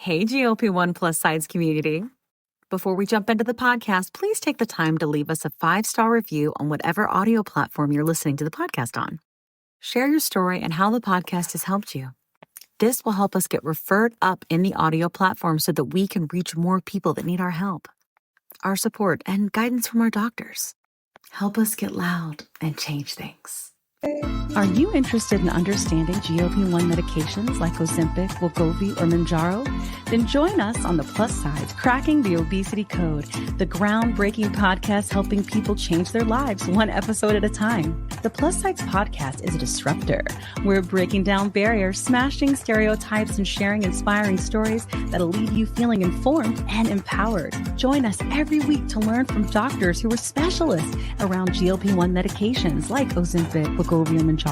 Hey, GLP-1 plus sides community. Before we jump into the podcast, please take the time to leave us a 5-star review on whatever audio platform you're listening to the podcast on. Share your story and how the podcast has helped you. This will help us get referred up in the audio platform so that we can reach more people that need our help, our support, and guidance from our doctors. Help us get loud and change things. Are you interested in understanding GLP-1 medications like Ozempic, wegovy, or Mounjaro? Then join us on the Plus Sides, Cracking the Obesity Code, the groundbreaking podcast helping people change their lives one episode at a time. The Plus Sides podcast is a disruptor. We're breaking down barriers, smashing stereotypes, and sharing inspiring stories that'll leave you feeling informed and empowered. Join us every week to learn from doctors who are specialists around GLP-1 medications like Ozempic, wegovy, and Mounjaro.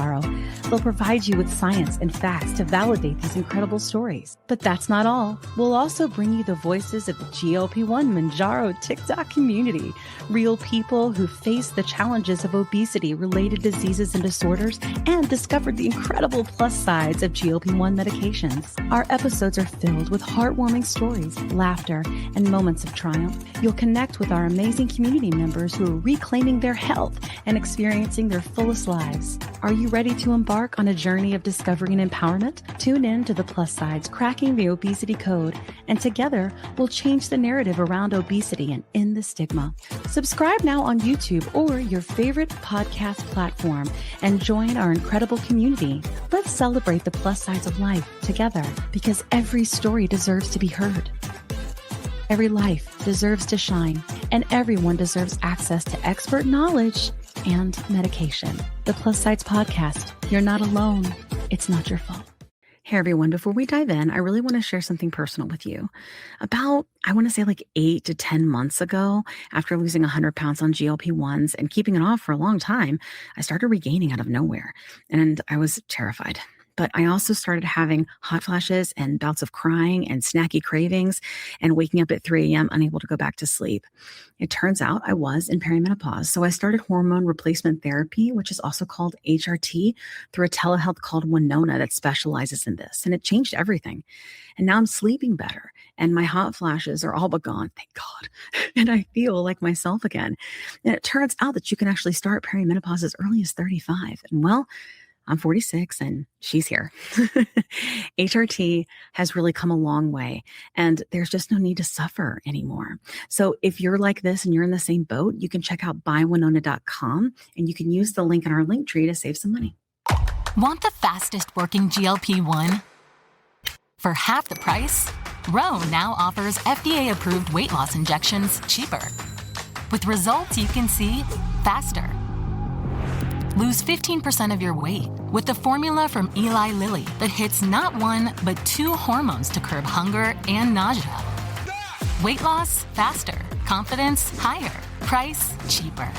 They'll provide you with science and facts to validate these incredible stories. But that's not all. We'll also bring you the voices of the GLP-1 Mounjaro TikTok community, real people who face the challenges of obesity-related diseases and disorders and discovered the incredible plus sides of GLP-1 medications. Our episodes are filled with heartwarming stories, laughter, and moments of triumph. You'll connect with our amazing community members who are reclaiming their health and experiencing their fullest lives. Are you ready to embark on a journey of discovery and empowerment? Tune in to the Plus Sides, Cracking the Obesity Code, and together we'll change the narrative around obesity and end the stigma. Subscribe now on YouTube or your favorite podcast platform and join our incredible community. Let's celebrate the plus sides of life together because every story deserves to be heard. Every life deserves to shine, and everyone deserves access to expert knowledge and medication. The Plus Sides Podcast. You're not alone. It's not your fault. Hey everyone, before we dive in, I really want to share something personal with you. About, I want to say like 8 to 10 months ago, after losing 100 pounds on GLP-1s and keeping it off for a long time, I started regaining out of nowhere, and I was terrified. But I also started having hot flashes and bouts of crying and snacky cravings and waking up at 3 a.m. unable to go back to sleep. It turns out I was in perimenopause. So I started hormone replacement therapy, which is also called HRT, through a telehealth called Winona that specializes in this. And it changed everything. And now I'm sleeping better and my hot flashes are all but gone, thank God. And I feel like myself again. And it turns out that you can actually start perimenopause as early as 35. And well, I'm 46 and she's here. HRT has really come a long way and there's just no need to suffer anymore. So if you're like this and you're in the same boat, you can check out buywinona.com and you can use the link in our link tree to save some money. Want the fastest working GLP-1? For half the price, Ro now offers FDA-approved weight loss injections cheaper. With results you can see faster. Lose 15% of your weight with the formula from Eli Lilly that hits not one, but 2 hormones to curb hunger and nausea. Weight loss faster, confidence higher, price cheaper.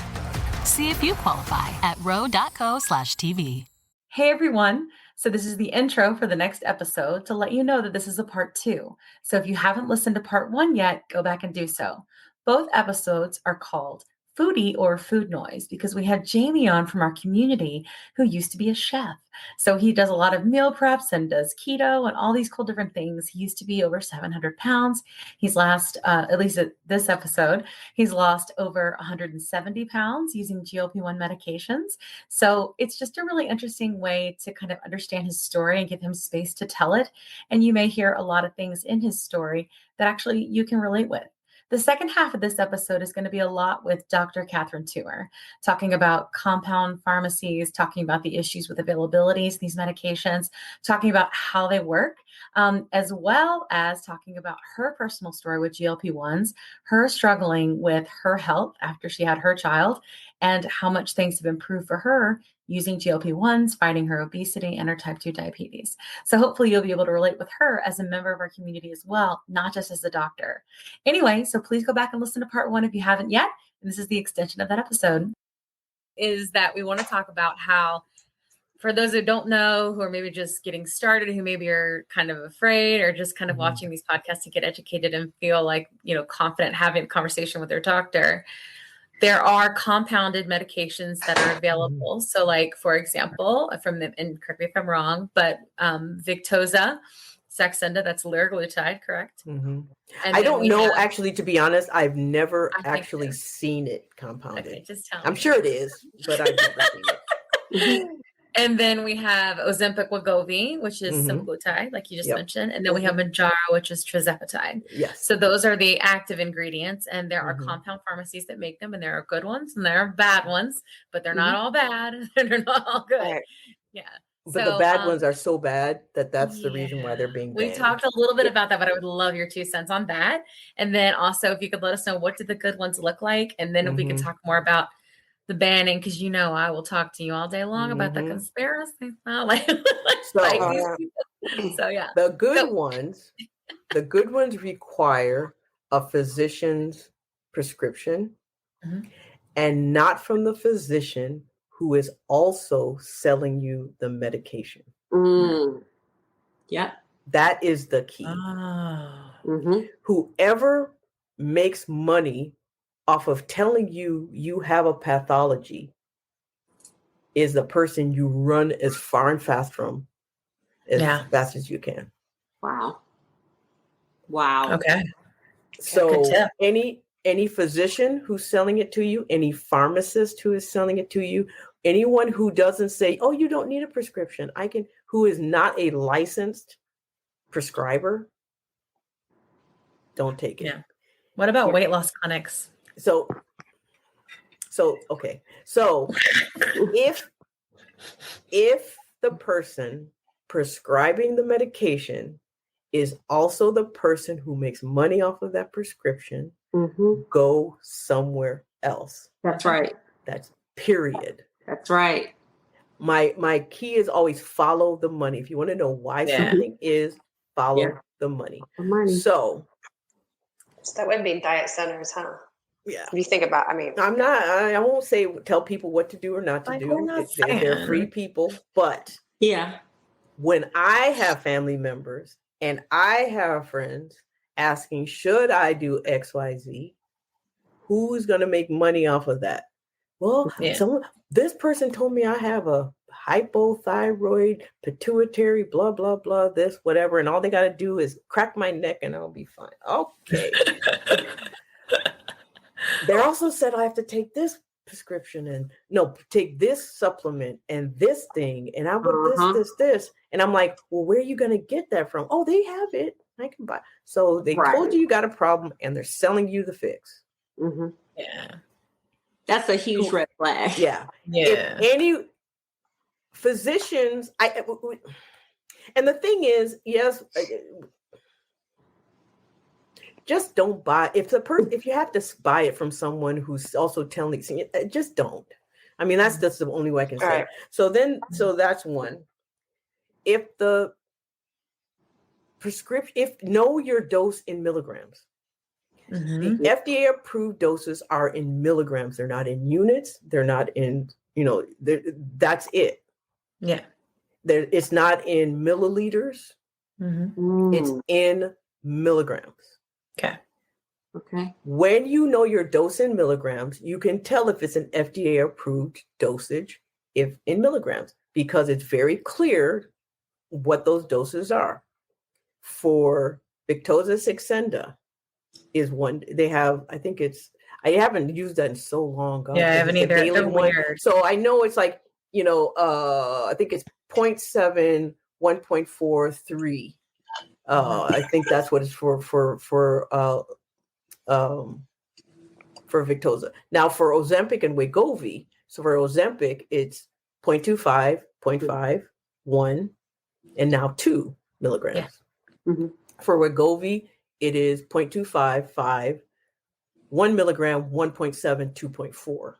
See if you qualify at ro.co/TV. Hey everyone. So this is the intro for the next episode to let you know that this is a part 2. So if you haven't listened to part 1 yet, go back and do so. Both episodes are called Foodie or Food Noise because we had Jamie on from our community who used to be a chef. So he does a lot of meal preps and does keto and all these cool different things. He used to be over 700 pounds. He's lost, at least at this episode, he's lost over 170 pounds using GLP-1 medications. So it's just a really interesting way to kind of understand his story and give him space to tell it. And you may hear a lot of things in his story that actually you can relate with. The second half of this episode is going to be a lot with Dr. Catherine Toomer, talking about compound pharmacies, talking about the issues with availabilities, these medications, talking about how they work, as well as talking about her personal story with GLP-1s, her struggling with her health after she had her child, and how much things have improved for her using GLP-1s, fighting her obesity and her type 2 diabetes. So hopefully you'll be able to relate with her as a member of our community as well, not just as a doctor. Anyway, so please go back and listen to part 1 if you haven't yet. And this is the extension of that episode. Is that we want to talk about how, for those who don't know, who are maybe just getting started, who maybe are kind of afraid or just kind of watching these podcasts to get educated and feel like, confident having a conversation with their doctor, there are compounded medications that are available. So like, for example, and correct me if I'm wrong, but Victoza, Saxenda, that's liraglutide, correct? Mm-hmm. And I then don't we know, have, actually, to be honest, I've never I think actually so. seen it compounded. Okay, just tell I'm me. sure it is, but I've never seen it. And then we have Ozempic Wegovy, which is Mhm. semaglutide, like you just Yep. mentioned. And then we have Mounjaro, which is Tirzepatide. Yes. So those are the active ingredients, and there are Mhm. compound pharmacies that make them, and there are good ones and there are bad ones, but they're not all bad and they're not all good. Right. Yeah. But the bad ones are so bad that's the reason why they're yeah, being we banned. talked a little bit about that, but I would love your 2 cents on that. And then also, if you could let us know, what did the good ones look like? And then if we could talk more about the banning, because I will talk to you all day long about the conspiracy. Like, fight these people. So yeah. The good ones require a physician's prescription, and not from the physician who is also selling you the medication. Yeah. That is the key. Whoever makes money off of telling you you have a pathology is the person you run as far and fast from, as fast as you can. Wow. Okay. So any physician who's selling it to you, any pharmacist who is selling it to you, anyone who doesn't say, "Oh, you don't need a prescription," who is not a licensed prescriber, don't take it. Yeah. What about weight loss clinics? So okay. So if the person prescribing the medication is also the person who makes money off of that prescription, go somewhere else. That's right. That's period. That's right. My key is always follow the money. If you want to know why something is, follow the money. So that would be diet centers, huh? Yeah. If you think about, I won't tell people what to do or not to do. They're free people. But when I have family members and I have friends asking, should I do XYZ? Who's going to make money off of that? Well, this person told me I have a hypothyroid, pituitary, blah, blah, blah, this, whatever. And all they got to do is crack my neck and I'll be fine. Okay. They also said I have to take this prescription and take this supplement and this thing. And I want this. And I'm like, well, where are you going to get that from? Oh, they have it. I can buy. So they told you got a problem and they're selling you the fix. Yeah. That's a huge red flag. Yeah. If any physicians, and the thing is, just don't buy. If you have to buy it from someone who's also telling you, just don't. I mean, that's the only way I can say. Right. So that's one. If the prescription, know your dose in milligrams. The FDA approved doses are in milligrams. They're not in units. They're not in, that's it. Yeah. It's not in milliliters. It's in milligrams. Okay. When you know your dose in milligrams, you can tell if it's an FDA approved dosage if in milligrams, because it's very clear what those doses are. For Victoza Saxenda is one. They have, I haven't used that in so long. I haven't either. They're weird. So I know it's like, I think it's 0.7, 1.43. I think that's what it's for Victoza. Now for Ozempic and Wegovy, so for Ozempic, it's 0.25, 0.5, 1, and now 2 milligrams. Yeah. For Wegovy, it is 0.25, 5, 1 milligram, 1.7, 2.4.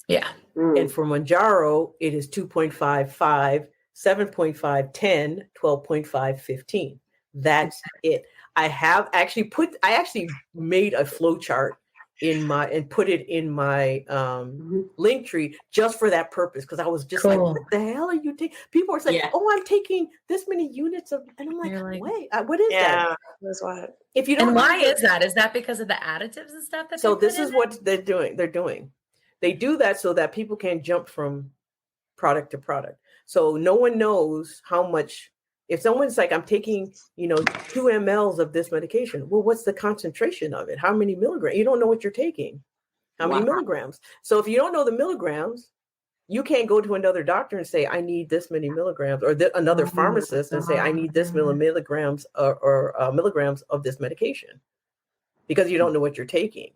Yeah. And for Mounjaro, it is 2.5, 5, 7.5, 10, 12.5, 15. That's it. I actually made a flow chart and put it in my link tree just for that purpose, because I was just like, what the hell are you taking? People are saying, I'm taking this many units of, and I'm like, wait, what is that? That's what. If you don't, and why is that? Is that because of the additives and stuff? So this is what they're doing. They do that so that people can jump from product to product. So no one knows how much. If someone's like, I'm taking, 2 mLs of this medication. Well, what's the concentration of it? How many milligrams? You don't know what you're taking. How many milligrams? So if you don't know the milligrams, you can't go to another doctor and say, I need this many milligrams, or another pharmacist and say, I need this milligrams or milligrams of this medication, because you don't know what you're taking.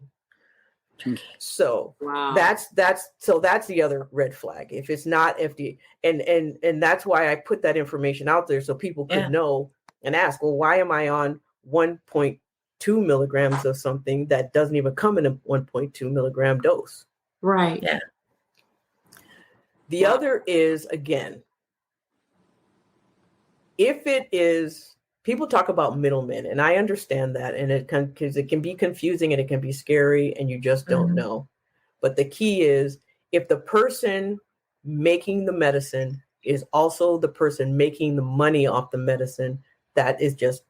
So that's the other red flag. If it's not FDA, and that's why I put that information out there so people could know and ask, well, why am I on 1.2 milligrams of something that doesn't even come in a 1.2 milligram dose? Right. Yeah. The other is, again, if it is, people talk about middlemen, and I understand that, and because it can be confusing and it can be scary and you just don't know. But the key is, if the person making the medicine is also the person making the money off the medicine, that is just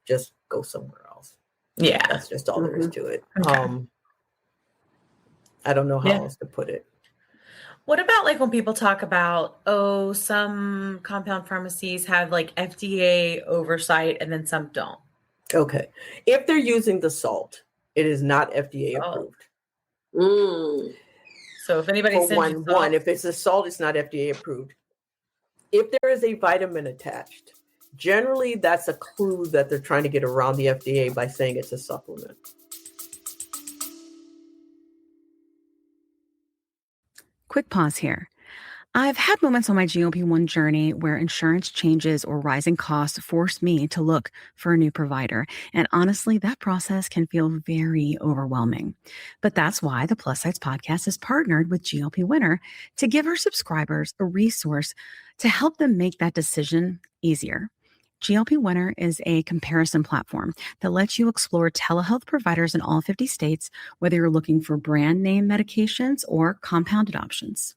go somewhere else. Yeah. That's just all there is to it. Okay. I don't know how else to put it. What about like when people talk about, some compound pharmacies have like FDA oversight and then some don't? Okay. If they're using the salt, it is not FDA approved. So if anybody sends one, if it's a salt, it's not FDA approved. If there is a vitamin attached, generally that's a clue that they're trying to get around the FDA by saying it's a supplement. Quick pause here. I've had moments on my GLP-1 journey where insurance changes or rising costs force me to look for a new provider. And honestly, that process can feel very overwhelming. But that's why the Plus Sides podcast has partnered with GLP Winner to give our subscribers a resource to help them make that decision easier. GLP Winner is a comparison platform that lets you explore telehealth providers in all 50 states, whether you're looking for brand name medications or compounded options.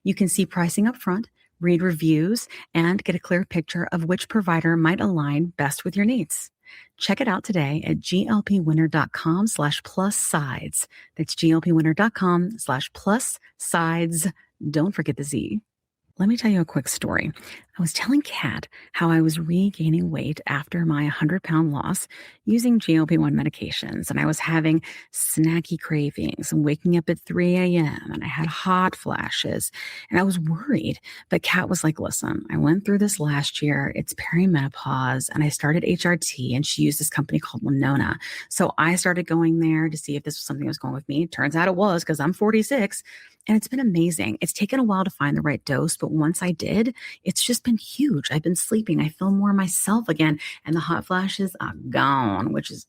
You can see pricing up front, read reviews, and get a clear picture of which provider might align best with your needs. Check it out today at glpwinner.com/plus-sides. That's glpwinner.com/plus-sides. Don't forget the Z. Let me tell you a quick story. I was telling Kat how I was regaining weight after my 100-pound loss using GLP-1 medications, and I was having snacky cravings and waking up at 3 a.m., and I had hot flashes, and I was worried. But Kat was like, listen, I went through this last year. It's perimenopause, and I started HRT, and she used this company called Winona. So I started going there to see if this was something that was going with me. Turns out it was, because I'm 46. And it's been amazing. It's taken a while to find the right dose, but once I did, it's just been huge. I've been sleeping. I feel more myself again. And the hot flashes are gone, which is,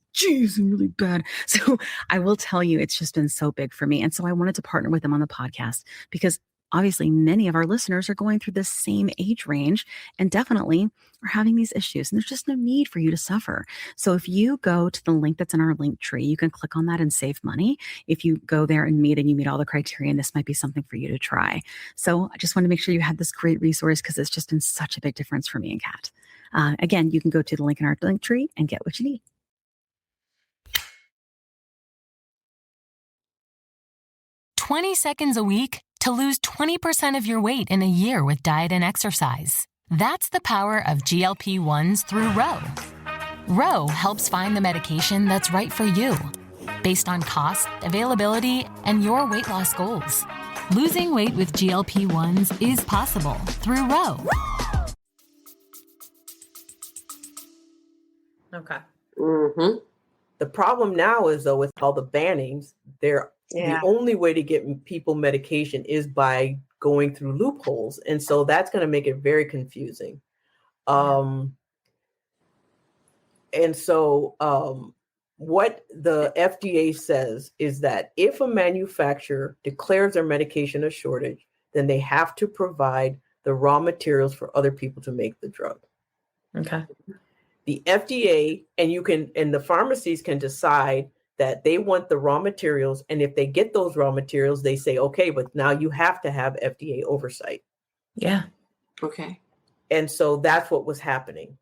really bad. So I will tell you, it's just been so big for me. And so I wanted to partner with them on the podcast because obviously many of our listeners are going through the same age range and definitely are having these issues. And there's just no need for you to suffer. So if you go to the link that's in our link tree, you can click on that and save money. If you go there and you meet all the criteria, this might be something for you to try. So I just want to make sure you had this great resource because it's just been such a big difference for me and Kat. Again, you can go to the link in our link tree and get what you need. "20 seconds a week to lose 20% of your weight in a year with diet and exercise. That's the power of GLP-1s through Ro. Ro helps find the medication that's right for you, based on cost, availability, and your weight loss goals. Losing weight with GLP-1s is possible through Ro. Okay. Mm-hmm. The problem now is, though, with all the bannings, the only way to get people medication is by going through loopholes. And so that's going to make it very confusing. And so what the FDA says is that if a manufacturer declares their medication a shortage, then they have to provide the raw materials for other people to make the drug. Okay. The FDA and the pharmacies can decide that they want the raw materials. And if they get those raw materials, they say, okay, but now you have to have FDA oversight. Yeah. Okay. And so that's what was happening.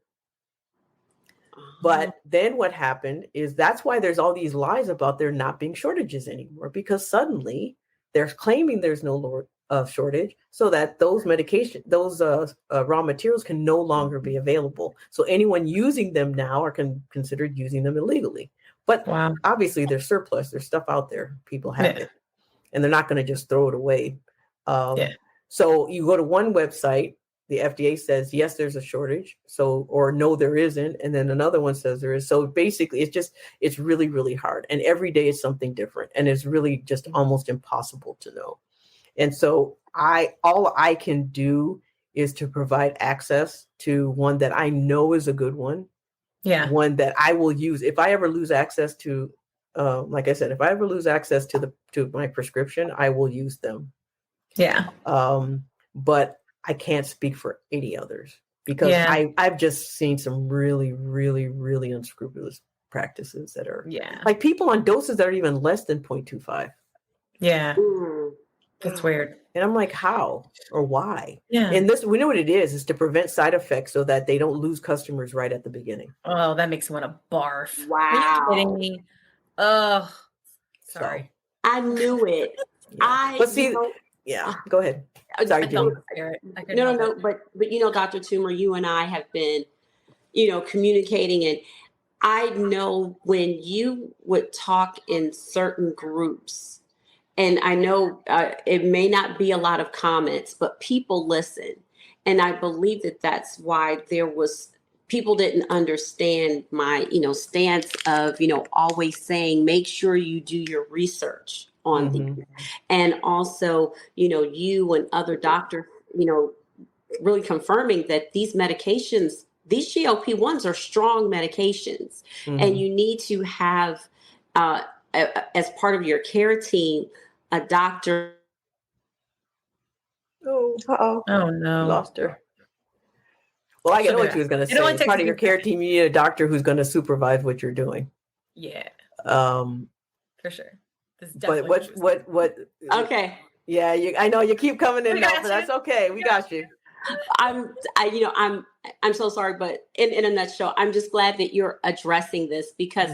But then what happened is that's why there's all these lies about there not being shortages anymore, because suddenly they're claiming there's no shortage, so that those raw materials can no longer be available. So anyone using them now are considered using them illegally. But obviously there's surplus, there's stuff out there, people have it, and they're not going to just throw it away. So you go to one website, the FDA says, yes, there's a shortage. So, or no, there isn't. And then another one says there is. So basically it's really, really hard. And every day is something different. And it's really just almost impossible to know. And so all I can do is to provide access to one that I know is a good one. Yeah. One that I will use. If I ever lose access to, like I said, if I ever lose access to my prescription, I will use them. Yeah. But I can't speak for any others because I've just seen some really, really, really unscrupulous practices that are like people on doses that are even less than 0.25. Yeah. That's weird. And I'm like, how or why? Yeah. And we know what it is to prevent side effects so that they don't lose customers right at the beginning. Oh, that makes me want to barf. Wow. Are you kidding me? Oh, sorry. So, I knew it. Yeah. But see, go ahead. Sorry, Jenny. No. But Dr. Toomer, you and I have been, communicating, and I know when you would talk in certain groups, and I know it may not be a lot of comments, but people listen. And I believe that that's why people didn't understand my, stance of, always saying, make sure you do your research on these. And also, you and other doctors, really confirming that these medications, these GLP-1s are strong medications, and you need to have, as part of your care team, a doctor. Oh no. Lost her. Well, I know what she was going to say. As part of your care team, you need a doctor who's going to supervise what you're doing. Yeah. For sure. But what? Okay. Yeah, I know you keep coming in now, but that's okay. We got you. I'm so sorry, but in a nutshell, I'm just glad that you're addressing this because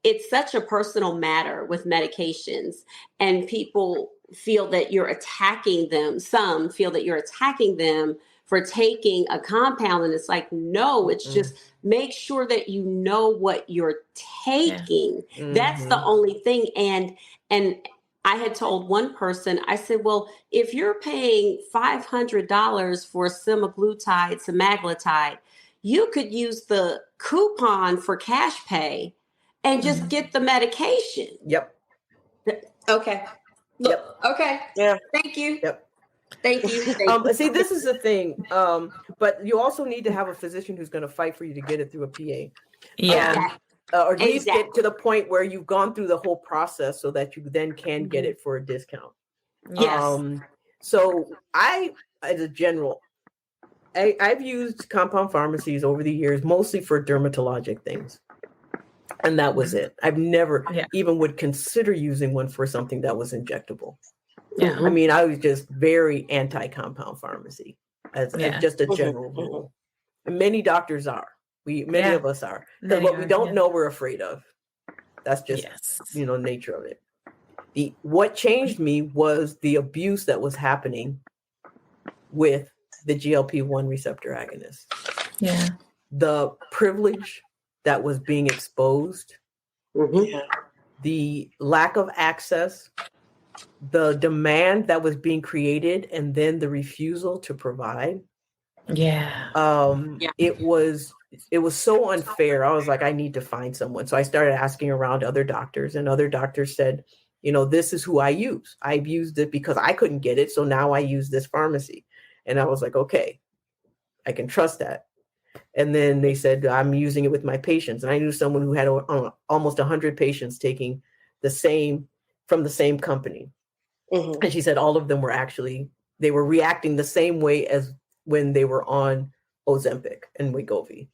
it's such a personal matter with medications, and people feel that you're attacking them. Some feel that you're attacking them for taking a compound, and it's like, no, it's just make sure that you know what you're taking. That's the only thing. And I had told one person, I said, well, if you're paying $500 for semaglutide, you could use the coupon for cash pay and just get the medication. Yep. Okay. Yep. Okay. Yeah. Thank you. Yep. Thank you. See, this is the thing. But you also need to have a physician who's going to fight for you to get it through a PA. Yeah. Or at least get to the point where you've gone through the whole process so that you then can get it for a discount. Yes. So as a general, I've used compound pharmacies over the years, mostly for dermatologic things. And that was it. I've never even would consider using one for something that was injectable. Yeah. I mean, I was just very anti-compound pharmacy as just a general rule. And many doctors are. Many of us are. Because what we don't know, we're afraid of. That's just, nature of it. What changed me was the abuse that was happening with the GLP-1 receptor agonist. Yeah. The privilege that was being exposed, the lack of access, the demand that was being created, and then the refusal to provide. It was so unfair. I was like, I need to find someone. So I started asking around other doctors, and other doctors said, this is who I use. I've used it because I couldn't get it. So now I use this pharmacy. And I was like, okay, I can trust that. And then they said, I'm using it with my patients. And I knew someone who had almost 100 patients taking from the same company. And she said all of them they were reacting the same way as when they were on Ozempic and Wegovy.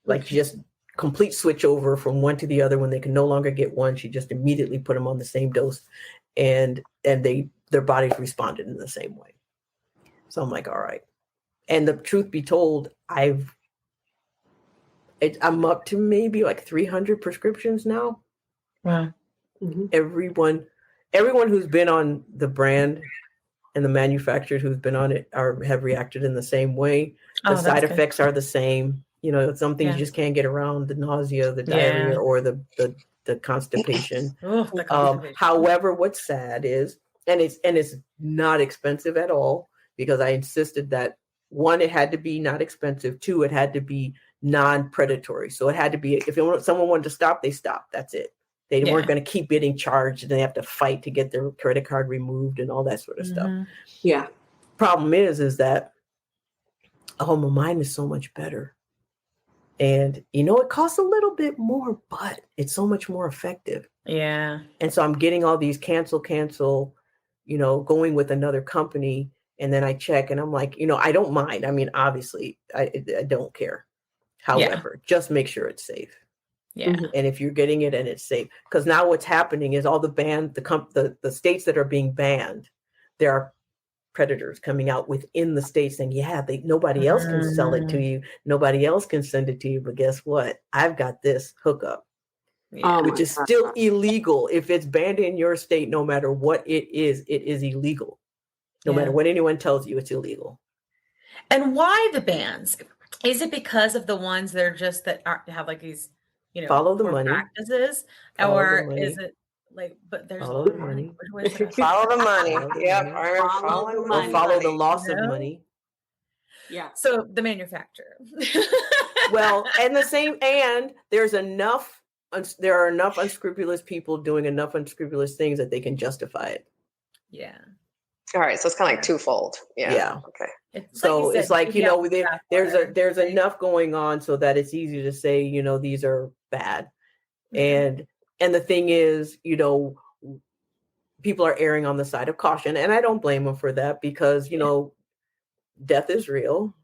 Like just complete switch over from one to the other. When they could no longer get one, she just immediately put them on the same dose, and their bodies responded in the same way. So I'm like, all right. And the truth be told, I'm up to maybe like 300 prescriptions now. Wow. Everyone who's been on the brand and the manufacturers who've been on it have reacted in the same way. The side effects are the same. Some things you just can't get around: the nausea, the diarrhea, or the constipation. The constipation. However, what's sad is, and it's not expensive at all, because I insisted that, one, it had to be not expensive. Two, it had to be non-predatory. So it had to be, if someone wanted to stop, they stopped. That's it. They weren't going to keep getting charged, and they have to fight to get their credit card removed and all that sort of stuff. Yeah. Problem is that, mine is so much better. And, it costs a little bit more, but it's so much more effective. Yeah. And so I'm getting all these cancel, going with another company. And then I check and I'm like, I don't mind. I mean, obviously, I don't care. However, just make sure it's safe. Yeah. And if you're getting it and it's safe, because now what's happening is all the states that are being banned, there are predators coming out within the states saying, nobody else can sell it to you. Nobody else can send it to you. But guess what? I've got this hookup, which is still illegal. If it's banned in your state, no matter what it is illegal. No matter what anyone tells you, it's illegal. And why the bans? Is it because of the ones that are just have like these, follow the money practices, or is it like? But there's follow the money. Follow the money. Yep. Follow the loss of money. Yeah. So the manufacturer. Well, and there are enough unscrupulous people doing enough unscrupulous things that they can justify it. Yeah. All right, so it's kind of like twofold. Yeah. Okay. It's like there's enough going on so that it's easy to say, these are bad, and the thing is, people are erring on the side of caution, and I don't blame them for that, because death is real.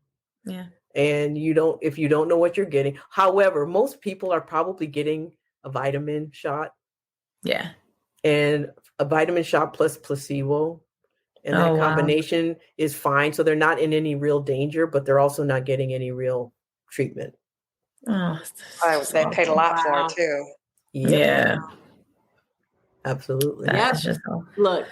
Yeah. And if you don't know what you're getting. However, most people are probably getting a vitamin shot. Yeah. And a vitamin shot plus placebo. And that combination is fine. So they're not in any real danger, but they're also not getting any real treatment. Oh, they paid a lot for it too. Yeah. Absolutely. Look,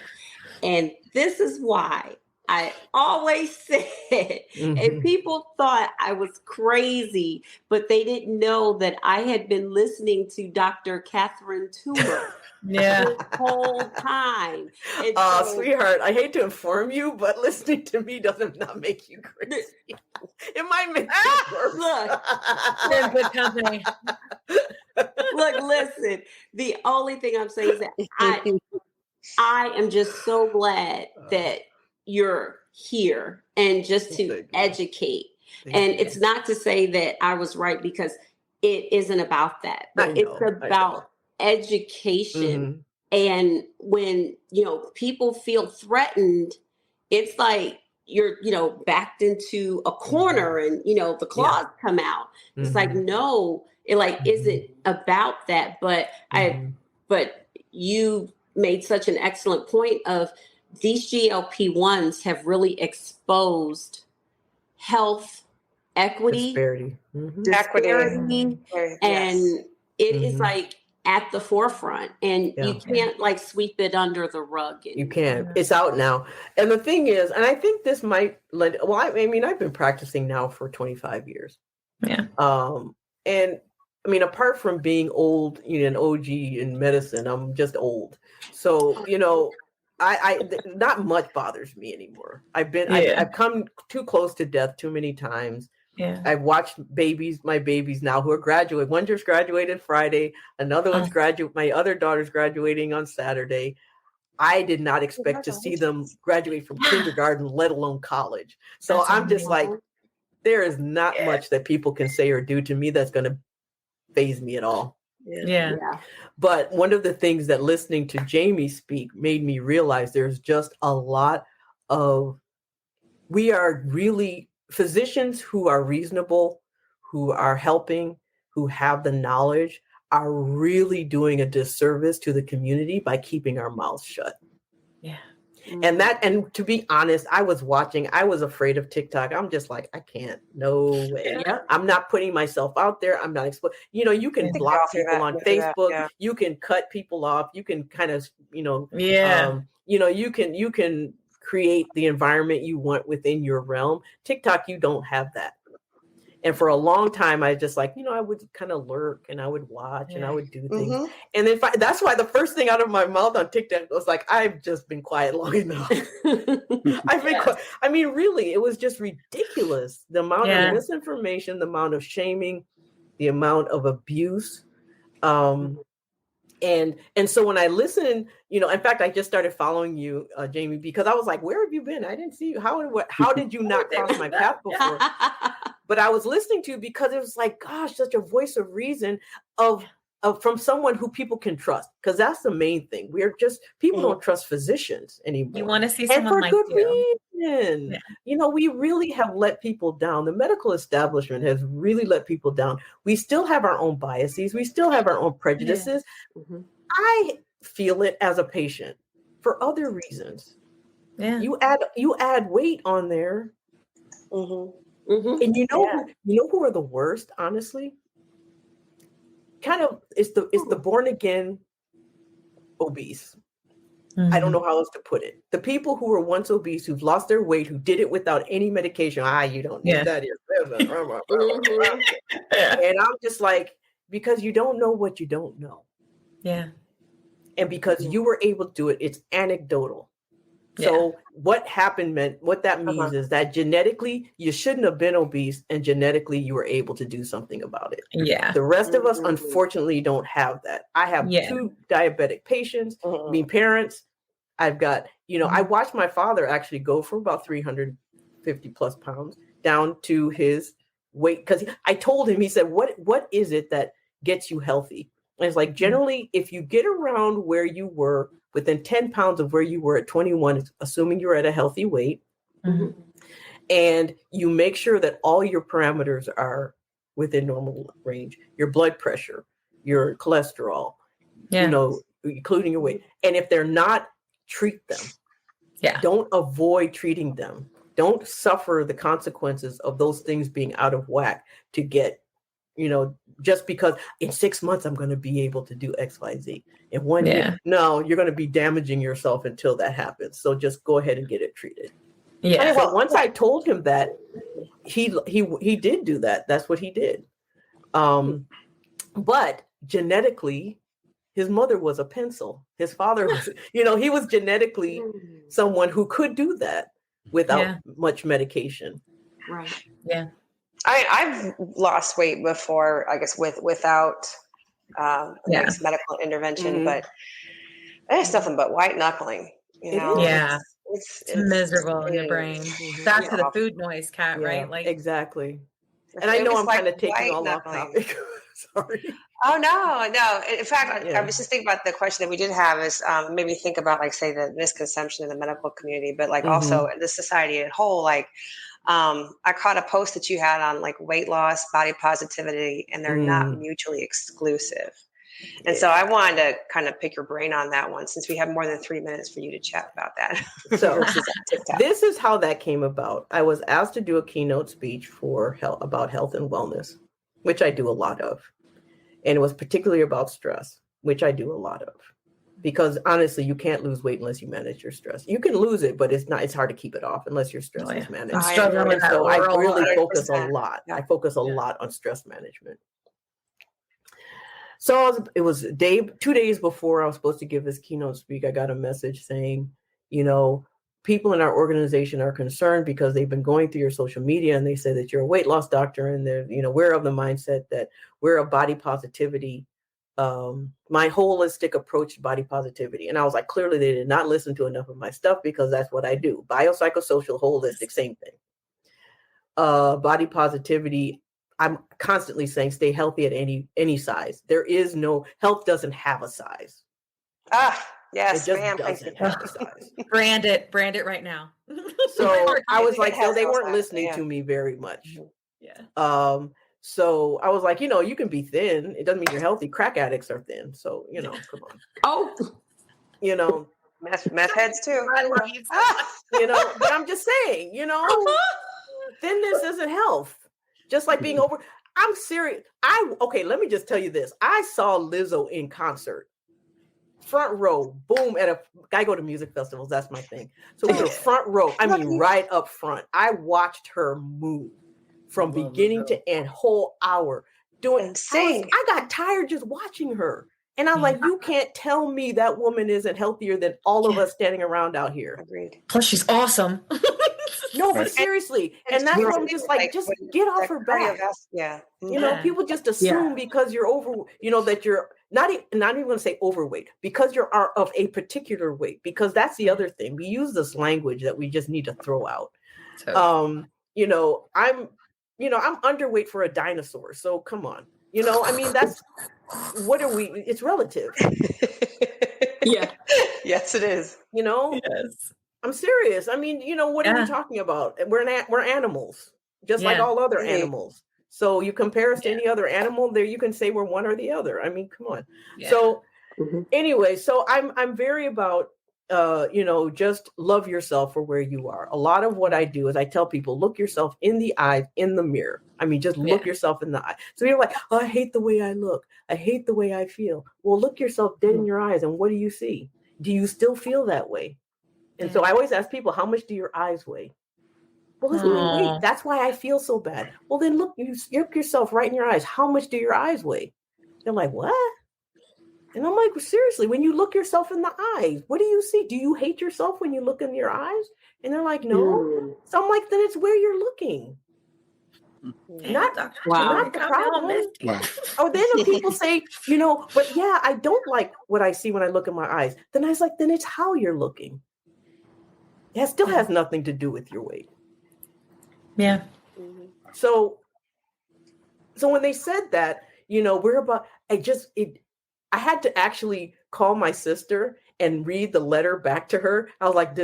and this is why I always said, and people thought I was crazy, but they didn't know that I had been listening to Dr. Catherine Toomer this whole time. Sweetheart, I hate to inform you, but listening to me doesn't not make you crazy. It might make you worse. Look, we're in good company. Look, listen. The only thing I'm saying is that I am just so glad that you're here and just to educate. And it's not to say that I was right, because it isn't about that, but it's about education. And when, people feel threatened, it's like you're, backed into a corner and, the claws come out. It's like, no, it isn't about that. But but you made such an excellent point of these GLP-1s have really exposed health equity, disparity. And it is like at the forefront, and you can't sweep it under the rug anymore. You can't. It's out now. And the thing is, and I think this might I've been practicing now for 25 years. Yeah. And I mean, apart from being old, an OG in medicine, I'm just old. So, I not much bothers me anymore. I've come too close to death too many times. Yeah. I've watched my babies now who are graduating. One just graduated Friday. Another one's my other daughter's graduating on Saturday. I did not expect to see them graduate from kindergarten, let alone college. So I'm just like, there is not much that people can say or do to me that's going to faze me at all. Yeah. But one of the things that listening to Jamie speak made me realize there's just a lot of, we are really physicians who are reasonable, who are helping, who have the knowledge, are really doing a disservice to the community by keeping our mouths shut. Yeah. And to be honest, I was afraid of TikTok. I'm just like, I can't, no way. Yeah. I'm not putting myself out there. I'm not you can block people on Facebook. Yeah. You can cut people off. You can kind of, you can create the environment you want within your realm. TikTok, you don't have that. And for a long time, I just like, I would kind of lurk and I would watch and I would do things. Mm-hmm. And then that's why the first thing out of my mouth on TikTok was like, I've just been quiet long enough. Really, it was just ridiculous. The amount of misinformation, the amount of shaming, the amount of abuse. And so when I listen, in fact, I just started following you, Jamie, because I was like, where have you been? I didn't see you. How did you not cross my path before? But I was listening to you because it was like, gosh, such a voice of reason from someone who people can trust. Because that's the main thing. People don't trust physicians anymore. You want to see someone like you. And for good reason. Yeah. We really have let people down. The medical establishment has really let people down. We still have our own biases. We still have our own prejudices. Yeah. Mm-hmm. I feel it as a patient for other reasons. Yeah. You add weight on there. Mm-hmm. Mm-hmm. And who are the worst, honestly? Kind of it's the born again obese. Mm-hmm. I don't know how else to put it. The people who were once obese, who've lost their weight, who did it without any medication. You don't need that here. And I'm just like, because you don't know what you don't know. Yeah. And because you were able to do it, it's anecdotal. So what that means is that genetically you shouldn't have been obese and genetically you were able to do something about it. Yeah. The rest of us, unfortunately, don't have that. I have 2 diabetic patients, parents. I've got, I watched my father actually go from about 350 plus pounds down to his weight. Because I told him, he said, what is it that gets you healthy? And it's like, generally, if you get around where you were within 10 pounds of where you were at 21, assuming you're at a healthy weight, and you make sure that all your parameters are within normal range, your blood pressure, your cholesterol, including your weight. And if they're not, treat them. Yeah. Don't avoid treating them. Don't suffer the consequences of those things being out of whack to get, just because in 6 months I'm going to be able to do X, Y, Z. In 1 year, no, you're going to be damaging yourself until that happens. So just go ahead and get it treated. Yeah. So once I told him that, he did do that. That's what he did. But genetically, his mother was a pencil. His father was, he was genetically someone who could do that without much medication. Right. Yeah. I've lost weight before, I guess, without medical intervention, but it's nothing but white knuckling. Yeah. It's miserable in your brain. Back to the food noise, Kat, right? Like exactly. And I know I'm kind of taking all off topic. Sorry. Oh, no. In fact, I was just thinking about the question that we did have is made me think about, like, say, the misconception in the medical community, but like also the society as a whole. Like, I caught a post that you had on like weight loss, body positivity, and they're not mutually exclusive. And so I wanted to kind of pick your brain on that one, since we have more than 3 minutes for you to chat about that. So this is how that came about. I was asked to do a keynote speech about health and wellness, which I do a lot of. And it was particularly about stress, which I do a lot of. Because honestly, you can't lose weight unless you manage your stress. You can lose it, but it's hard to keep it off unless your stress is managed. I'm struggling with that. So I really focus a lot. I focus a lot on stress management. So it was 2 days before I was supposed to give this keynote speak. I got a message saying, people in our organization are concerned because they've been going through your social media and they say that you're a weight loss doctor, and they're, we're of the mindset that we're a body positivity, my holistic approach to body positivity. And I was like, clearly they did not listen to enough of my stuff, because that's what I do. Biopsychosocial, holistic, same thing. Body positivity, I'm constantly saying stay healthy at any size. There is no, health doesn't have a size. Yes, it just doesn't have a size. Brand it right now. So I was like, they weren't listening to me very much. Yeah. So I was like, you can be thin. It doesn't mean you're healthy. Crack addicts are thin. So, come on. Oh, meth heads too. I love you. But I'm just saying, thinness isn't health. Just like being over. I'm serious. Let me just tell you this. I saw Lizzo in concert. front row, boom, I go to music festivals, that's my thing. So we were front row, I mean, right up front. I watched her move from beginning to end, whole hour. I got tired just watching her. And I'm like, you can't tell me that woman isn't healthier than all of us standing around out here. Agreed. Plus, she's awesome. No, but seriously. And that's what I'm just like, just get off her back. Yeah. You know, people just assume because you're that you're not even going to say overweight, because you're of a particular weight, because that's the other thing. We use this language that we just need to throw out. Totally. I'm underweight for a dinosaur. So come on. I mean, that's, what are we? It's relative. Yeah. Yes, it is. Yes. I'm serious. I mean, what are we talking about? We're animals, just like all other animals. So you compare us to any other animal, there you can say we're one or the other. I mean, come on. Yeah. So anyway, so I'm very about just love yourself for where you are. A lot of what I do is I tell people, look yourself in the eye, in the mirror. I mean, just look yourself in the eye. So you're like, oh, I hate the way I look. I hate the way I feel. Well, look yourself dead in your eyes. And what do you see? Do you still feel that way? And so I always ask people, how much do your eyes weigh? Well, it's my weight. That's why I feel so bad. Well, then look yourself right in your eyes. How much do your eyes weigh? They're like, what? And I'm like, well, seriously, when you look yourself in the eyes, what do you see? Do you hate yourself when you look in your eyes? And they're like, no. So I'm like, then it's where you're looking. Not the problem. Wow. Or then the people say, but yeah, I don't like what I see when I look in my eyes. Then I was like, then it's how you're looking. It still has nothing to do with your weight. Yeah. So when they said that, we're about, I had to actually call my sister and read the letter back to her. I was like,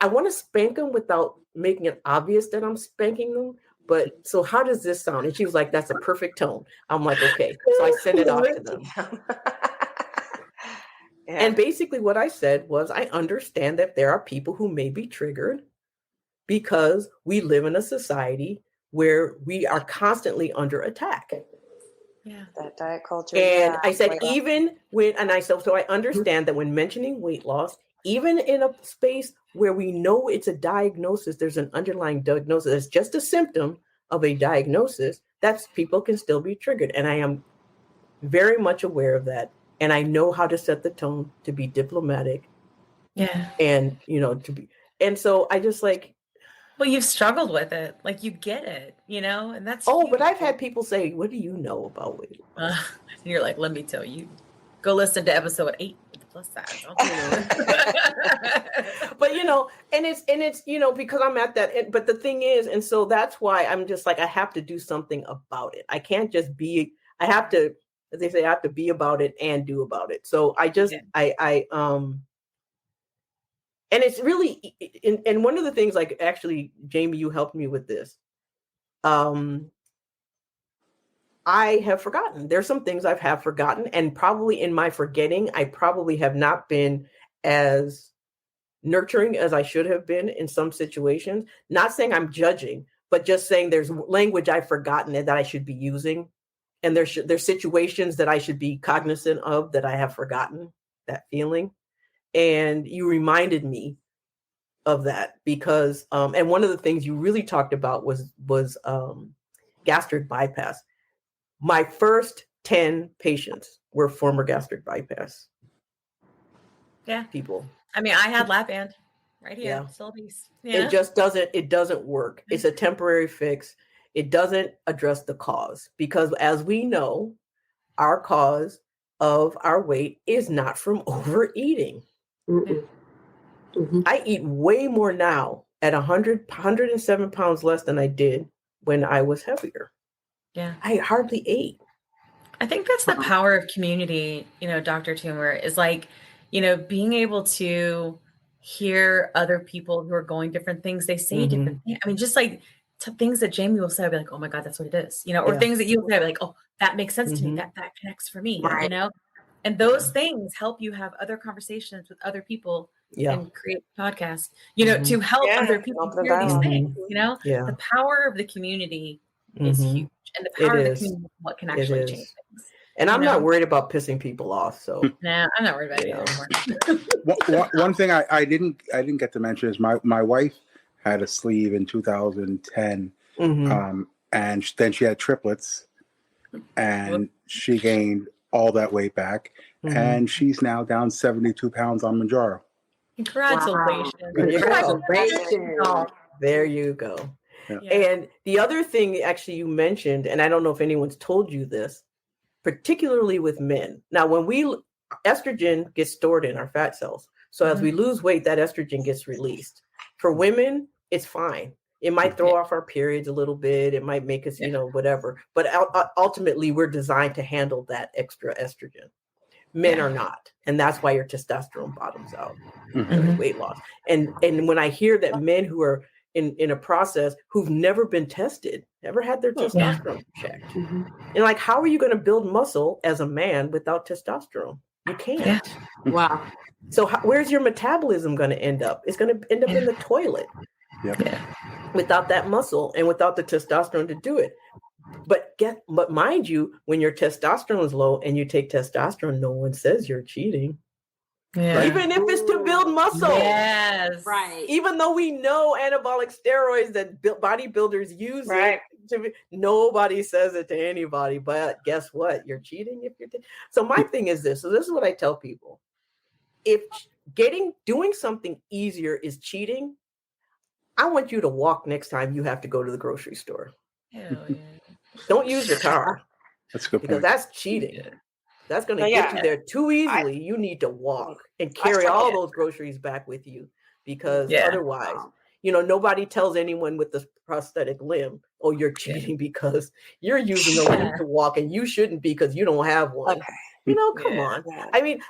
I want to spank them without making it obvious that I'm spanking them. But so how does this sound? And she was like, that's a perfect tone. I'm like, okay. So I sent it off to them. And basically what I said was, I understand that there are people who may be triggered because we live in a society where we are constantly under attack. Yeah, that diet culture. And I said, so I understand that when mentioning weight loss, even in a space where we know it's a diagnosis, there's an underlying diagnosis, it's just a symptom of a diagnosis, that's people can still be triggered. And I am very much aware of that. And I know how to set the tone to be diplomatic. Yeah. And, and so I just like. Well, you've struggled with it. Like you get it, and that's. Oh, huge. But I've had people say, what do you know about weight loss? And you're like, let me tell you, go listen to episode 8 with the plus size. But, and it's, because I'm at that. But the thing is, and so that's why I'm just like, I have to do something about it. I can't just as they say, I have to be about it and do about it. So I just, and it's really, and one of the things, like, actually, Jamie, you helped me with this. I have forgotten. There's some things I have forgotten, and probably in my forgetting, I probably have not been as nurturing as I should have been in some situations. Not saying I'm judging, but just saying there's language I've forgotten that I should be using. And there's situations that I should be cognizant of that I have forgotten that feeling. And you reminded me of that because, and one of the things you really talked about was gastric bypass. My first 10 patients were former gastric bypass. Yeah. People. I mean, I had lap band right here. Yeah. Still piece. It just doesn't work. It's a temporary fix. It doesn't address the cause because, as we know, our cause of our weight is not from overeating. Mm-hmm. I eat way more now at 107 pounds less than I did when I was heavier. Yeah. I hardly ate. I think that's the power of community, Dr. Toomer, is like, being able to hear other people who are going different things. They say different things. I mean, just like things that Jamie will say, I'll be like, oh my God, that's what it is, or things that you'll say, I'll be like, oh, that makes sense to me. That connects for me, right. And those things help you have other conversations with other people and create podcasts, to help other people hear these things, the power of the community is huge. And the power of the community is what can actually change things. And I'm not worried about pissing people off. So nah, I'm not worried about it anymore. One thing I didn't get to mention is my wife had a sleeve in 2010, and then she had triplets, and she gained all that weight back, and she's now down 72 pounds on Mounjaro. Congratulations! Wow. Congratulations! There you go. Yeah. And the other thing, actually, you mentioned, and I don't know if anyone's told you this, particularly with men. Now, when estrogen gets stored in our fat cells. So as we lose weight, that estrogen gets released. For women, it's fine. It might throw off our periods a little bit. It might make us, whatever. But ultimately, we're designed to handle that extra estrogen. Men are not. And that's why your testosterone bottoms out during weight loss. And when I hear that men who are in a process who've never been tested, never had their testosterone checked. And like, how are you going to build muscle as a man without testosterone? You can't. Yeah. Wow. So where's your metabolism going to end up? It's going to end up in the toilet without that muscle and without the testosterone to do it. But mind you, when your testosterone is low and you take testosterone, no one says you're cheating. Yeah. Even if it's to build muscle. Yes. Right. Even though we know anabolic steroids that bodybuilders use nobody says it to anybody. But guess what? You're cheating if you're So my thing is this. So this is what I tell people. If doing something easier is cheating, I want you to walk next time you have to go to the grocery store. Hell yeah. Don't use your car. That's a good because point. That's cheating. Yeah. That's going to get you there too easily. You need to walk and carry all those groceries back with you because otherwise, nobody tells anyone with this prosthetic limb, oh, you're cheating because you're using a limb to walk and you shouldn't because you don't have one. Okay. Come on. I mean,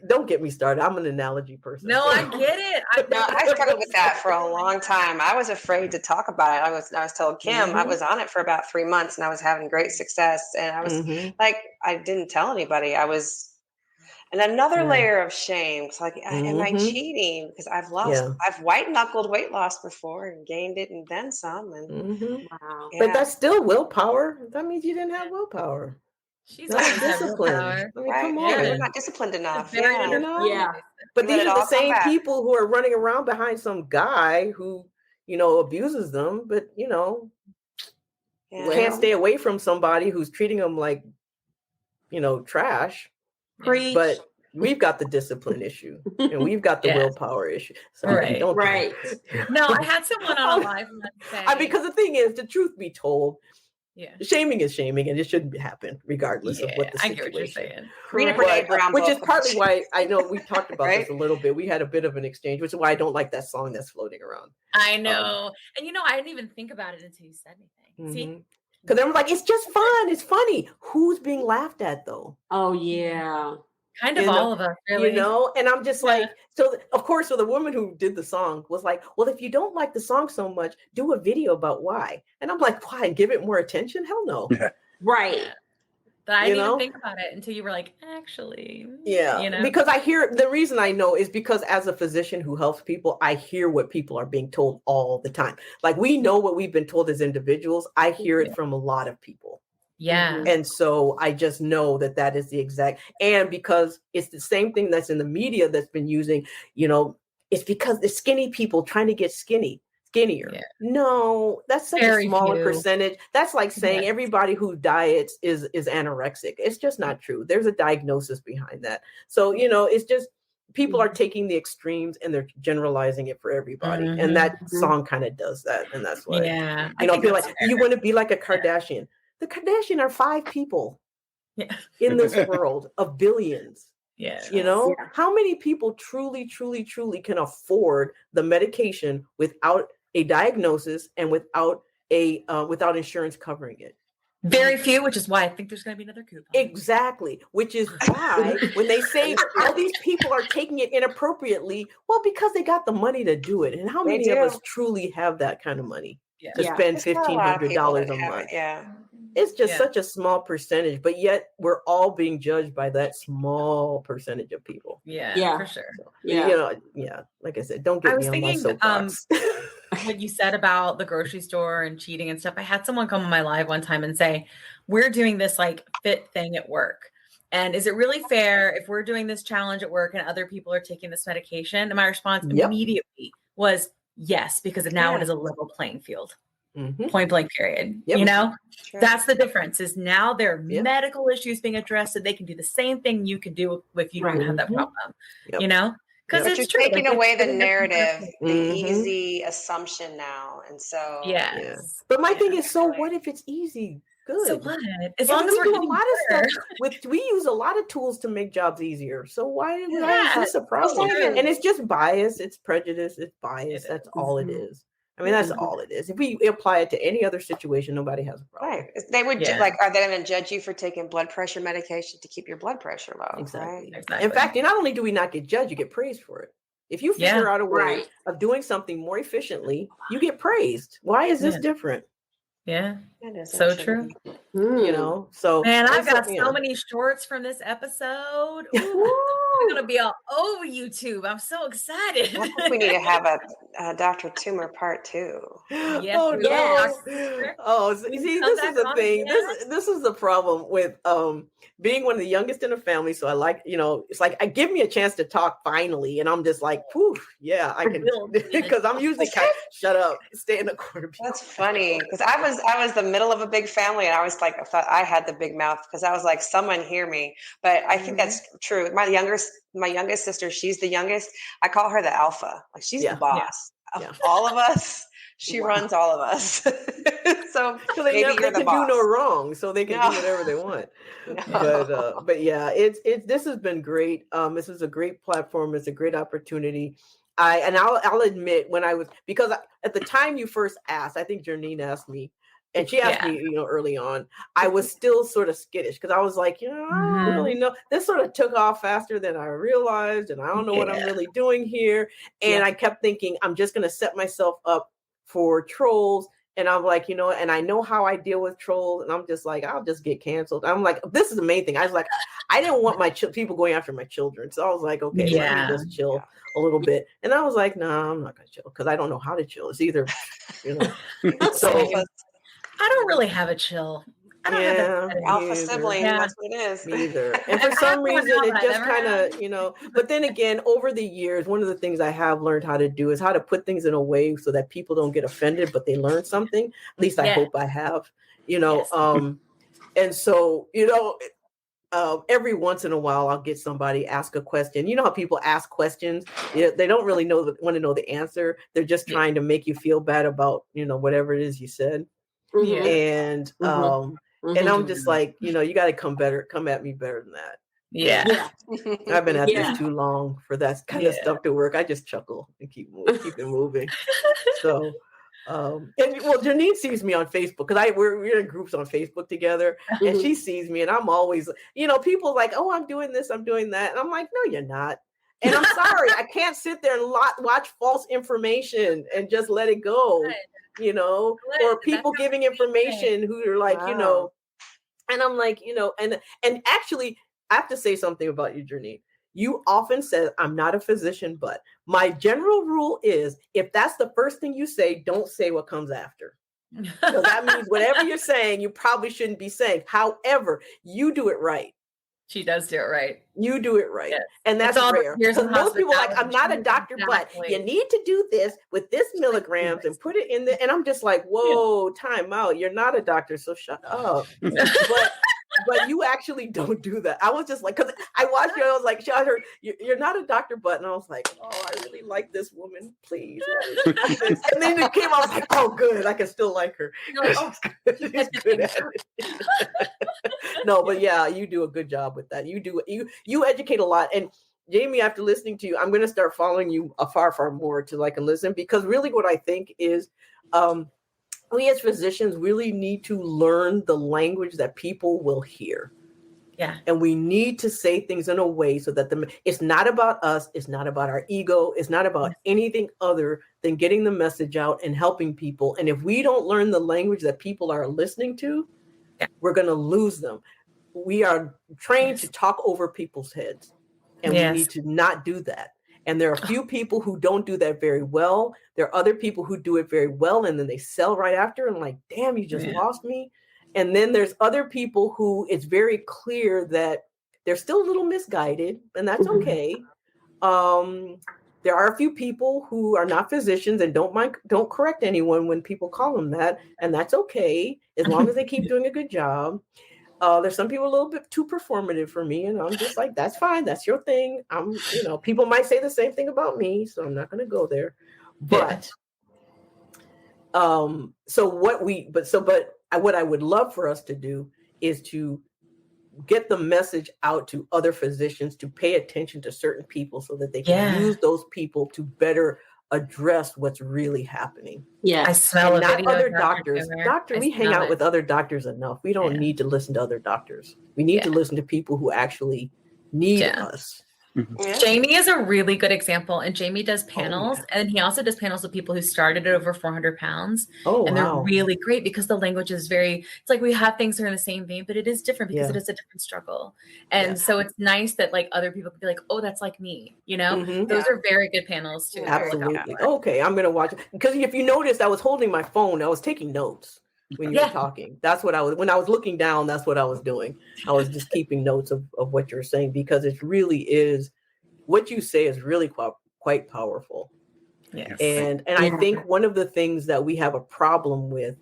don't get me started. I'm an analogy person. No, I get it. I struggled with that for a long time. I was afraid to talk about it. I was told Kim, I was on it for about 3 months and I was having great success. And I was like, I didn't tell anybody. And another layer of shame. It's like, am I cheating? Because I've white knuckled weight loss before and gained it and then some. And wow. But that's still willpower. That means you didn't have willpower. She's not disciplined. I mean, come on. We're not disciplined enough. But these are the same people who are running around behind some guy who, abuses them, but, can't stay away from somebody who's treating them like, trash. Preach. But we've got the discipline issue and we've got the willpower issue. So don't No, I had someone on a live say, because the thing is, the truth be told, shaming is shaming and it shouldn't happen regardless of what the situation. I get what you're saying. Which is partly why I know we talked about this a little bit. We had a bit of an exchange, which is why I don't like that song that's floating around. I know. And I didn't even think about it until you said anything. See? Because I'm like, it's just fun. It's funny. Who's being laughed at though? Oh yeah. Kind of all of us, really. And I'm just like, so of course, the woman who did the song was like, well, if you don't like the song so much, do a video about why. And I'm like, why? Give it more attention? Hell no. Right. Yeah. But I didn't even think about it until you were like, actually. Yeah. Because the reason I know is because as a physician who helps people, I hear what people are being told all the time. Like we know what we've been told as individuals. I hear it from a lot of people. Yeah. And so I just know that is the exact, and because it's the same thing that's in the media that's been using, it's because the skinny people trying to get skinnier. Yeah. No, that's such a smaller percentage. That's like saying everybody who diets is anorexic. It's just not true. There's a diagnosis behind that. So, it's just people are taking the extremes and they're generalizing it for everybody. And that song kind of does that. And that's why, feel like you want to be like a Kardashian. The Kardashian are 5 people in this world of billions. Yeah. How many people truly, truly, truly can afford the medication without a diagnosis and without insurance covering it? Very few, which is why I think there's going to be another coupon. Exactly. Which is why when they say all these people are taking it inappropriately, well, because they got the money to do it. And how many of us truly have that kind of money to spend $1,500 a month? Yeah. It's just such a small percentage, but yet we're all being judged by that small percentage of people. Yeah, for sure. So, like I said, don't get me on my soapbox. What you said about the grocery store and cheating and stuff. I had someone come on my live one time and say, we're doing this like fit thing at work. And is it really fair if we're doing this challenge at work and other people are taking this medication? And my response immediately was yes, because now it is a level playing field. Point blank period. You know, that's the difference is now there are medical issues being addressed so they can do the same thing you can do if you don't have that problem, you know? Because it's you're taking away the narrative, the easy assumption now. And so, But my thing is, so what if it's easy? Good. So what? As long as we're doing a lot of stuff we use a lot of tools to make jobs easier. So why is this a problem? And it's just bias, it's prejudice, it's bias. That's all it is. I mean, that's all it is. If we apply it to any other situation, nobody has a problem. Right. They would like, are they going to judge you for taking blood pressure medication to keep your blood pressure low? Exactly. In fact, not only do we not get judged, you get praised for it. If you figure out a way of doing something more efficiently, you get praised. Why is this different? Yeah, so true. You know, so man, I've got so many shorts from this episode. Ooh, I'm gonna be all over YouTube. I'm so excited. I think we need to have a Dr. Toomer part 2. Yes, see, this is the thing. This is the problem with being one of the youngest in the family. So I like, it's like I give me a chance to talk finally, and I'm just like, poof, I can, because I'm usually kind of shut up, stay in the corner. That's funny because I was the middle of a big family, and I was like, I thought I had the big mouth because I was like, someone hear me. But I think that's true. My youngest sister, she's the youngest. I call her the alpha. Like she's the boss of all of us. She runs all of us. So they can do no wrong, so they can do whatever they want. But yeah, this has been great. This is a great platform. It's a great opportunity. I'll admit because at the time you first asked, I think Janine asked me, and she asked me, early on, I was still sort of skittish because I was like, I don't really know. This sort of took off faster than I realized, and I don't know what I'm really doing here. And I kept thinking, I'm just going to set myself up for trolls. And I'm like, and I know how I deal with trolls, and I'm just like, I'll just get canceled. I'm like, this is the main thing. I was like, I didn't want my people going after my children. So I was like, okay, let me just chill a little bit. And I was like, no, I'm not going to chill because I don't know how to chill. It's either, So I don't really have a chill. I don't have an alpha sibling. That's what it is. Me either. And for some reason, it just kind of, but then again, over the years, one of the things I have learned how to do is how to put things in a way so that people don't get offended, but they learn something. At least I hope I have, and so, every once in a while, I'll get somebody ask a question. You know how people ask questions? They don't really want to know the answer. They're just trying to make you feel bad about, whatever it is you said. And and I'm just like, you got to come at me better than that. Yeah. I've been at this too long for that kind of stuff to work. I just chuckle and keep it moving. So, Janine sees me on Facebook because we're in groups on Facebook together, and she sees me, and I'm always, people like, oh, I'm doing this, I'm doing that, and I'm like, no, you're not. And I'm sorry, I can't sit there and watch false information and just let it go. Or people giving information who are like, and I'm like, and actually I have to say something about you, Janine. You often said, I'm not a physician, but my general rule is if that's the first thing you say, don't say what comes after. So that means whatever you're saying, you probably shouldn't be saying. However, you do it right. She does do it right. You do it right. Yes. And that's rare. Because most people are like, I'm not a doctor, but you need to do this with this milligrams and put it in there. And I'm just like, whoa, time out. You're not a doctor, so shut up. But you actually don't do that. I was just like, because I watched you, I was like, you're not a doctor, but, and I was like, oh, I really like this woman, please. And then it came, I was like, oh, good, I can still like her. She's good at it. No, but yeah, you do a good job with that. You educate a lot. And Jamie, after listening to you, I'm going to start following you far, far more till I can listen, because really what I think is, we as physicians really need to learn the language that people will hear. Yeah. And we need to say things in a way so that it's not about us. It's not about our ego. It's not about anything other than getting the message out and helping people. And if we don't learn the language that people are listening to, we're going to lose them. We are trained to talk over people's heads, and we need to not do that. And there are a few people who don't do that very well. There are other people who do it very well, and then they sell right after and like, damn, you just lost me. And then there's other people who it's very clear that they're still a little misguided, and that's okay. There are a few people who are not physicians and don't correct anyone when people call them that, and that's okay as long as they keep doing a good job. There's some people a little bit too performative for me, and I'm just like, that's fine, that's your thing. People might say the same thing about me, so I'm not going to go there. But what I would love for us to do is to get the message out to other physicians to pay attention to certain people so that they can use those people to better address what's really happening. Yeah. I smell not other doctors. We hang out with other doctors enough. We don't need to listen to other doctors. We need to listen to people who actually need us. Mm-hmm. Yeah. Jamie is a really good example, and Jamie does panels, and he also does panels with people who started at over 400 pounds. And they're really great because the language is it's like we have things that are in the same vein, but it is different because it is a different struggle. And so it's nice that like other people can be like, oh, that's like me, Those are very good panels too. Absolutely. Okay, I'm gonna watch it because if you noticed, I was holding my phone. I was taking notes when you were talking. That's what when I was looking down, that's what I was doing. I was just keeping notes of what you're saying, because it really is, what you say is really quite powerful. Yes. And I think one of the things that we have a problem with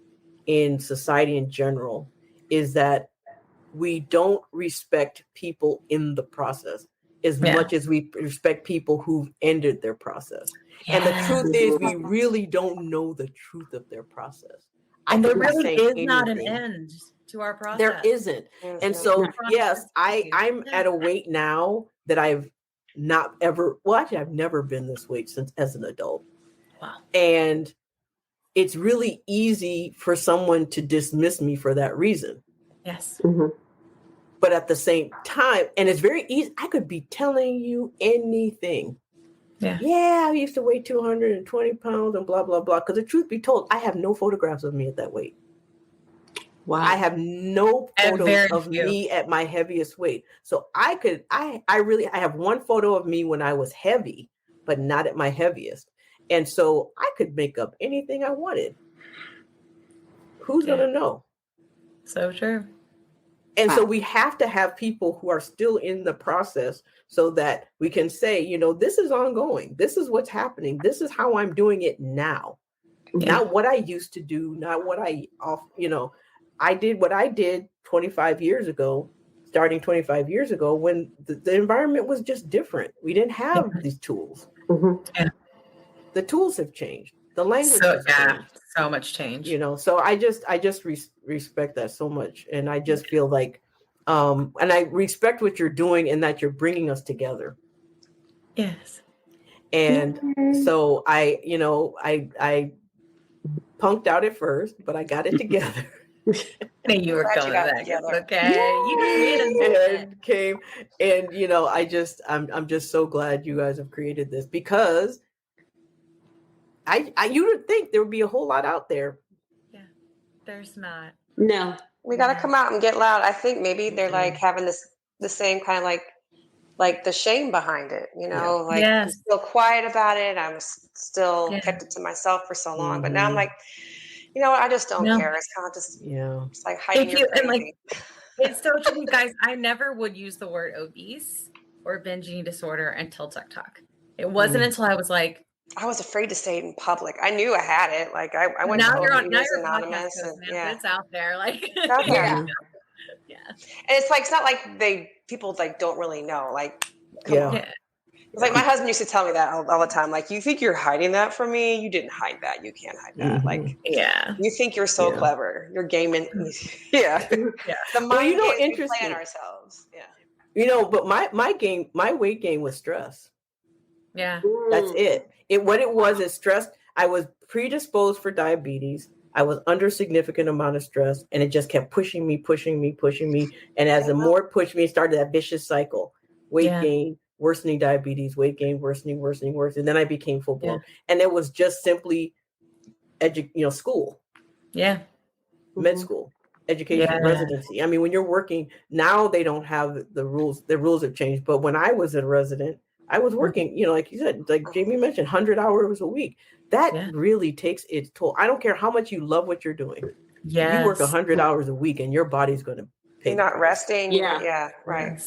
in society in general is that we don't respect people in the process as much as we respect people who've ended their process. And the truth is, we really don't know the truth of their process. And there really is not an end to our process. There isn't. And so, yes, I'm at a weight now that I've I've never been this weight since as an adult. Wow. And it's really easy for someone to dismiss me for that reason. Yes. Mm-hmm. But at the same time, and it's very easy, I could be telling you anything. Yeah, I used to weigh 220 pounds and blah, blah, blah. Because the truth be told, I have no photographs of me at that weight. Wow. I have no photos of me at my heaviest weight. So I have one photo of me when I was heavy, but not at my heaviest. And so I could make up anything I wanted. Who's going to know? So true. And so we have to have people who are still in the process so that we can say, this is ongoing. This is what's happening. This is how I'm doing it now. Not what I used to do, not what I did what I did 25 years ago, starting 25 years ago when the environment was just different. We didn't have these tools. Mm-hmm. Yeah. The tools have changed. The language has changed. So much change. So I just respect that so much. And I just feel like, and I respect what you're doing and that you're bringing us together. Yes. And so I punked out at first, but I got it together. And you were going back, okay? You came, and I'm just so glad you guys have created this, because you would think there would be a whole lot out there. Yeah, there's not. No, we got to come out and get loud. I think maybe they're like having the same kind of like the shame behind it, I'm still quiet about it. I'm still kept it to myself for so long, but now I'm like, I just don't care. It's kind of just, it's like hiding your crazy. It's so true, guys. I never would use the word obese or binge eating disorder until TikTok. It wasn't until I was like, I was afraid to say it in public. I knew I had it. Like I went now to you're Anonymous, and it's out there. Like it's out there. Yeah. And it's like, it's not like people like don't really know. Like, come on. It's like my husband used to tell me that all the time. Like, you think you're hiding that from me? You didn't hide that. You can't hide that. Like, you think you're so clever. You're gaming. The mind games we play on ourselves. Yeah. But my weight gain was stress. Yeah. That's it. What it was is stress. I was predisposed for diabetes. I was under significant amount of stress, and it just kept pushing me. And as the more it pushed me, it started that vicious cycle. Weight gain, worsening diabetes, weight gain, worsening. And then I became full blown. And it was just simply school. Yeah. Med school, education, residency. I mean, when you're working, now they don't have the rules. The rules have changed. But when I was a resident, I was working, like you said, like Jamie mentioned, 100 hours a week. That really takes its toll. I don't care how much you love what you're doing. Yes. You work 100 hours a week and your body's going to pay. You're not resting. Yeah. Right.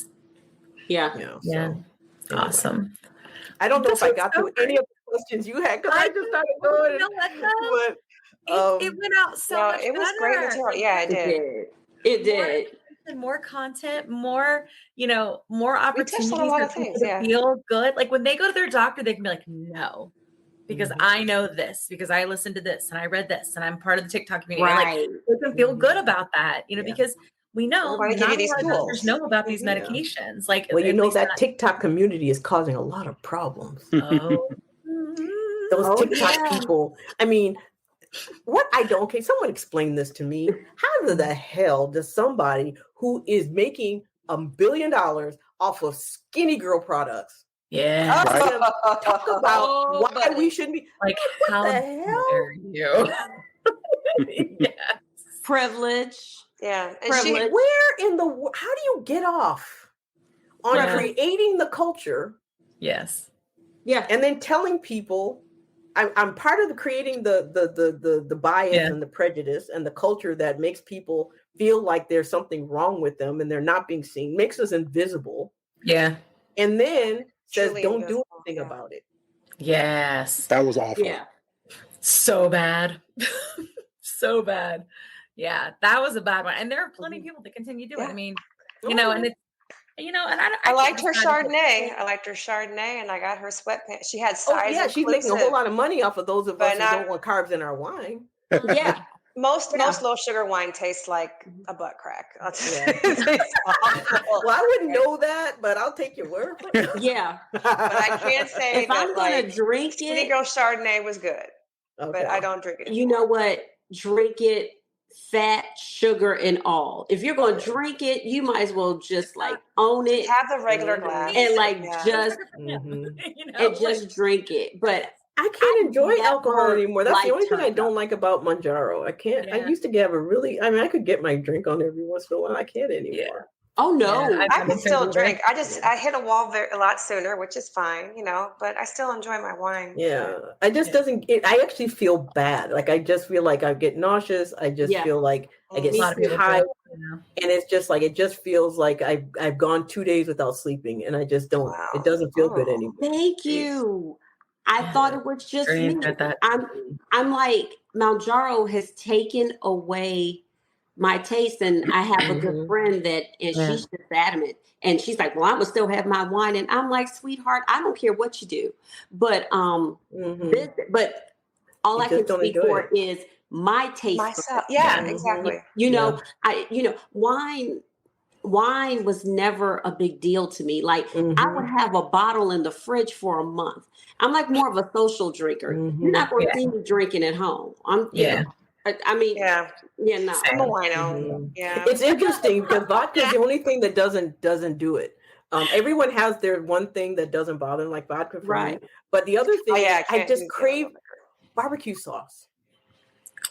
Yeah. Anyway. Awesome. I don't know if I got to any of the questions you had because I just started going. It went out so much it was better. great material. Yeah, it did. It did. More content, more opportunities on a lot for of things, people to feel good. Like when they go to their doctor, they can be like, no, because I know this, because I listened to this and I read this and I'm part of the TikTok community. Right. And they can feel good about that, because we know not a lot of doctors know about these medications. Like, well, that TikTok community is causing a lot of problems. Oh. Those TikTok people. I mean, someone explain this to me. How the hell does somebody who is making $1 billion off of skinny girl products talk about why we shouldn't be like, what the hell? Dare you? Yes. Privilege. Yeah. And Privilege. How do you get off on creating the culture? Yes. Yeah. And then telling people I'm part of creating the bias and the prejudice and the culture that makes people feel like there's something wrong with them and they're not being seen, makes us invisible. Yeah. And then says, Truly don't invisible, do anything about it. Yes. That was awful. Yeah. So bad. So bad. Yeah, that was a bad one. And there are plenty of people that continue to do it. I mean, and it's, and I liked her Chardonnay. And I got her sweatpants. She had size. Oh, yeah, she's making a whole lot of money off of those of us who don't want carbs in our wine. Yeah. Most low sugar wine tastes like a butt crack. Well, I wouldn't know that, but I'll take your word for it. Yeah. But I can't say if I'm gonna drink it. Skinny Girl Chardonnay was good, but I don't drink it anymore. You know what? Drink it, fat, sugar, and all. If you're gonna drink it, you might as well just own it. Have the regular glass and just and just drink it. But I can't enjoy alcohol anymore. That's the only thing I don't like about Mounjaro. I can't. I used to have I could get my drink on every once in a while. I can't anymore. Oh no, I can still drink. I hit a wall a lot sooner, which is fine, but I still enjoy my wine. Yeah, I just I actually feel bad. Like I just feel like I get nauseous. I just feel like I get high, and it's just like it just feels like I've gone 2 days without sleeping, and I just don't. Wow. It doesn't feel good anymore. Thank you. I thought it was just me. I'm like, Mounjaro has taken away my taste, and I have a good friend and she's just adamant, and she's like, well, I'm gonna still have my wine, and I'm like, sweetheart, I don't care what you do, but but all I can speak for is my taste. Myself. Yeah, exactly. Wine was never a big deal to me. Like I would have a bottle in the fridge for a month. I'm like more of a social drinker. You're not going to see me drinking at home. I'm no. I'm a wino. Yeah. It's interesting because vodka is the only thing that doesn't do it. Everyone has their one thing that doesn't bother them, like vodka for me. But the other thing, I just crave barbecue sauce.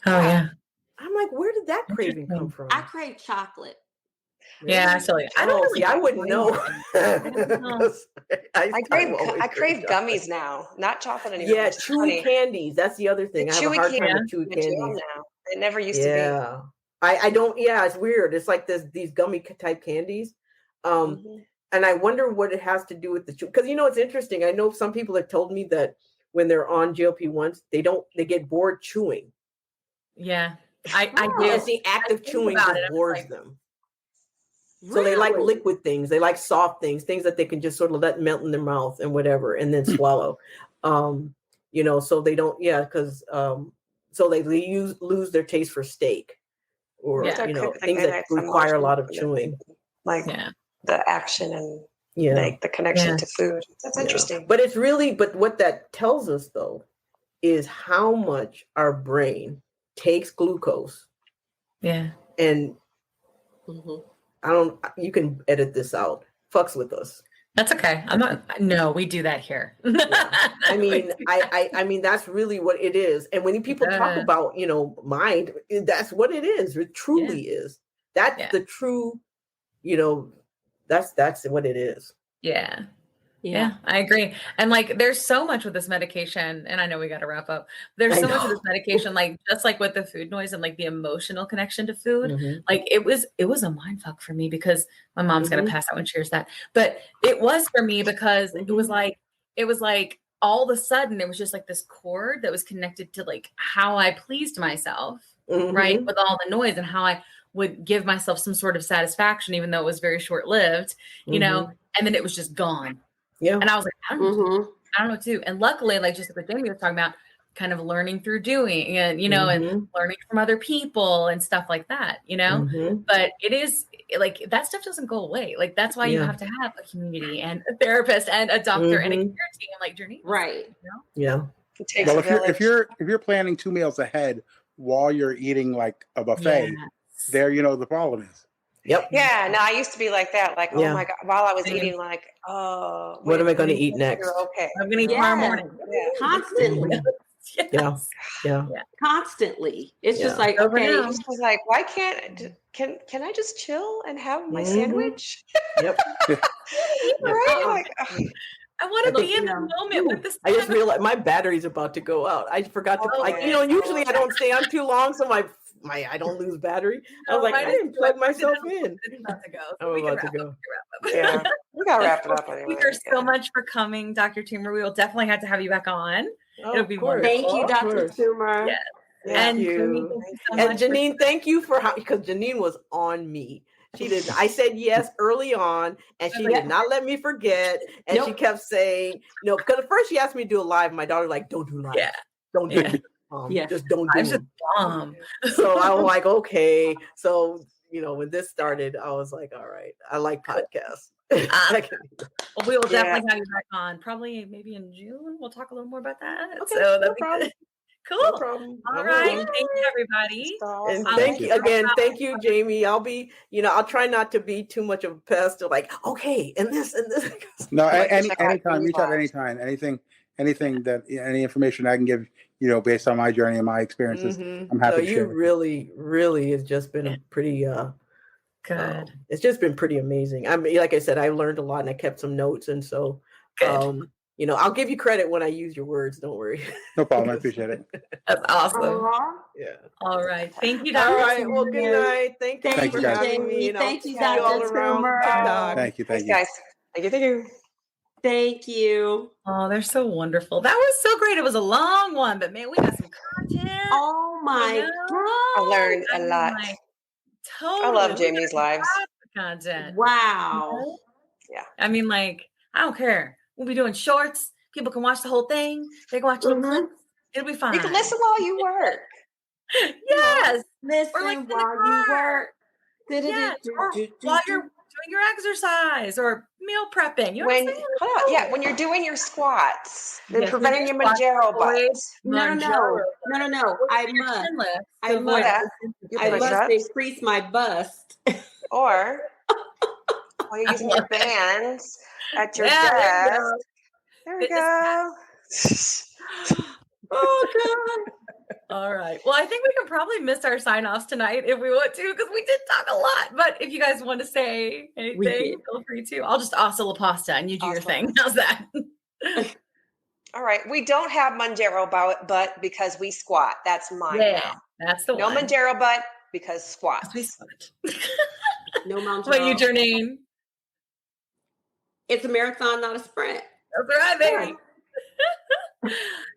Oh yeah. I'm like, where did that craving come from? I crave chocolate. Yeah, actually, I wouldn't know. I crave gummies now, not chocolate anymore. Yeah, chewy candies. That's the other thing. I have a hard time with chewy candies now. It never used to be. I don't. Yeah, it's weird. It's like these gummy type candies. And I wonder what it has to do with the chew. Because it's interesting. I know some people have told me that when they're on GLP-1s, they get bored chewing. Yeah, I do. It's the act of chewing that bores them. So they like liquid things. They like soft things that they can just sort of let melt in their mouth and whatever, and then swallow. So they don't. Yeah, because so they lose their taste for steak, or things that require a lot of chewing, like the action and like the connection to food. That's interesting. But it's really, what that tells us though is how much our brain takes glucose. Yeah, and. You can edit this out. Fucks with us. That's okay. I'm not. No, we do that here. I mean, that's really what it is. And when people talk about, mind, that's what it is. It truly is. That's the true, that's what it is. Yeah. Yeah, I agree. And like, there's so much with this medication, and I know we got to wrap up. There's so much with this medication, like just like with the food noise and like the emotional connection to food. Like it was a mind fuck for me because my mom's gonna pass out when she hears that. But it was for me because it was like all of a sudden it was just like this cord that was connected to like how I pleased myself, right, with all the noise and how I would give myself some sort of satisfaction, even though it was very short lived, you know. And then it was just gone. Yeah. And I was like, I don't know what to do. And luckily, like just like what Jamie was talking about, kind of learning through doing and, you know, and learning from other people and stuff like that, you know, but it is like, that stuff doesn't go away. Like, that's why you have to have a community and a therapist and a doctor and a care team like Janine. Right. You know? Yeah. Well, if you're planning 2 meals ahead while you're eating like a buffet, there, you know, the problem is. Yep. Yeah. No, I used to be like that. Like, oh my God, while I was eating, like, what am I going to eat next? Okay. I'm going to eat tomorrow morning. Constantly. Yeah. Constantly. It's just like, okay. I was like, why can I just chill and have my sandwich? Yep. Right? Like, I want to be in the moment with this. I just realized my battery's about to go out. I forgot to you know, usually I don't stay on too long, so I don't lose battery. I was like, I didn't plug myself in. It's about to go. I'm about to go. Yeah, we gotta wrap it up. Thank you so much for coming, Dr. Toomer. We will definitely have to have you back on. It'll be wonderful. Thank you, Dr. Toomer. Yes. Thank you. And Janine, thank you because Janine was on me. She did. I said yes early on, and she did not let me forget. And she kept saying, no, because at first she asked me to do a live. My daughter like, don't do live. Yeah. Don't do it. Just don't do it. So I was like, okay. So, you know, when this started, I was like, all right, I like podcasts. Well, we will definitely have you back on. Probably maybe in June. We'll talk a little more about that. Okay, so no problem. Cool. No problem. All right. Thank you, everybody. And thank you again. Thank you, Jamie. I'll try not to be too much of a pest or like, okay, and this. No, anytime. Reach out anytime. Anything that any information I can give, you know, based on my journey and my experiences, I'm happy to share. You really has just been a pretty good. It's just been pretty amazing. I mean, like I said, I learned a lot and I kept some notes, and so you know, I'll give you credit when I use your words. Don't worry. No problem. I appreciate it. That's awesome. Yeah. All right. Thank you, Dr. All right. Well, good night. Thank you for having me. Thank you, Dr. Toomer. Thank you. Thanks, guys. Thank you. Thank you. Oh, they're so wonderful. That was so great. It was a long one, but man, we got some content. Oh my God. I learned a lot. Totally. I love Jamie's lives. Content. Wow. Yeah. I mean, like, I don't care. We'll be doing shorts. People can watch the whole thing. They can watch little clips. It'll be fine. You can listen while you work. Yes. Listen or like while you work. Yes. Or while you're doing your exercise or meal prepping. You know when you're doing your squats, then preventing your Mounjaro butts. No. I must increase my bust. Or while you're using your bands at your desk. There we go. Oh, God. All right. Well, I think we can probably miss our sign-offs tonight if we want to, because we did talk a lot. But if you guys want to say anything, feel free to. I'll just assa la pasta and you do your thing. How's that? All right. We don't have Mounjaro butt because we squat. That's mine now. That's the one. No Mounjaro butt because squats. We squat. No Mounjaro. What you, Janine? It's a marathon, not a sprint. That's right, baby.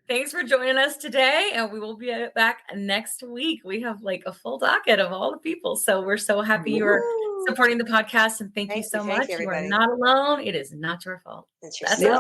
Thanks for joining us today, and we will be back next week. We have like a full docket of all the people, so we're so happy you're supporting the podcast, and thank you so much. You are not alone. It is not your fault. That's your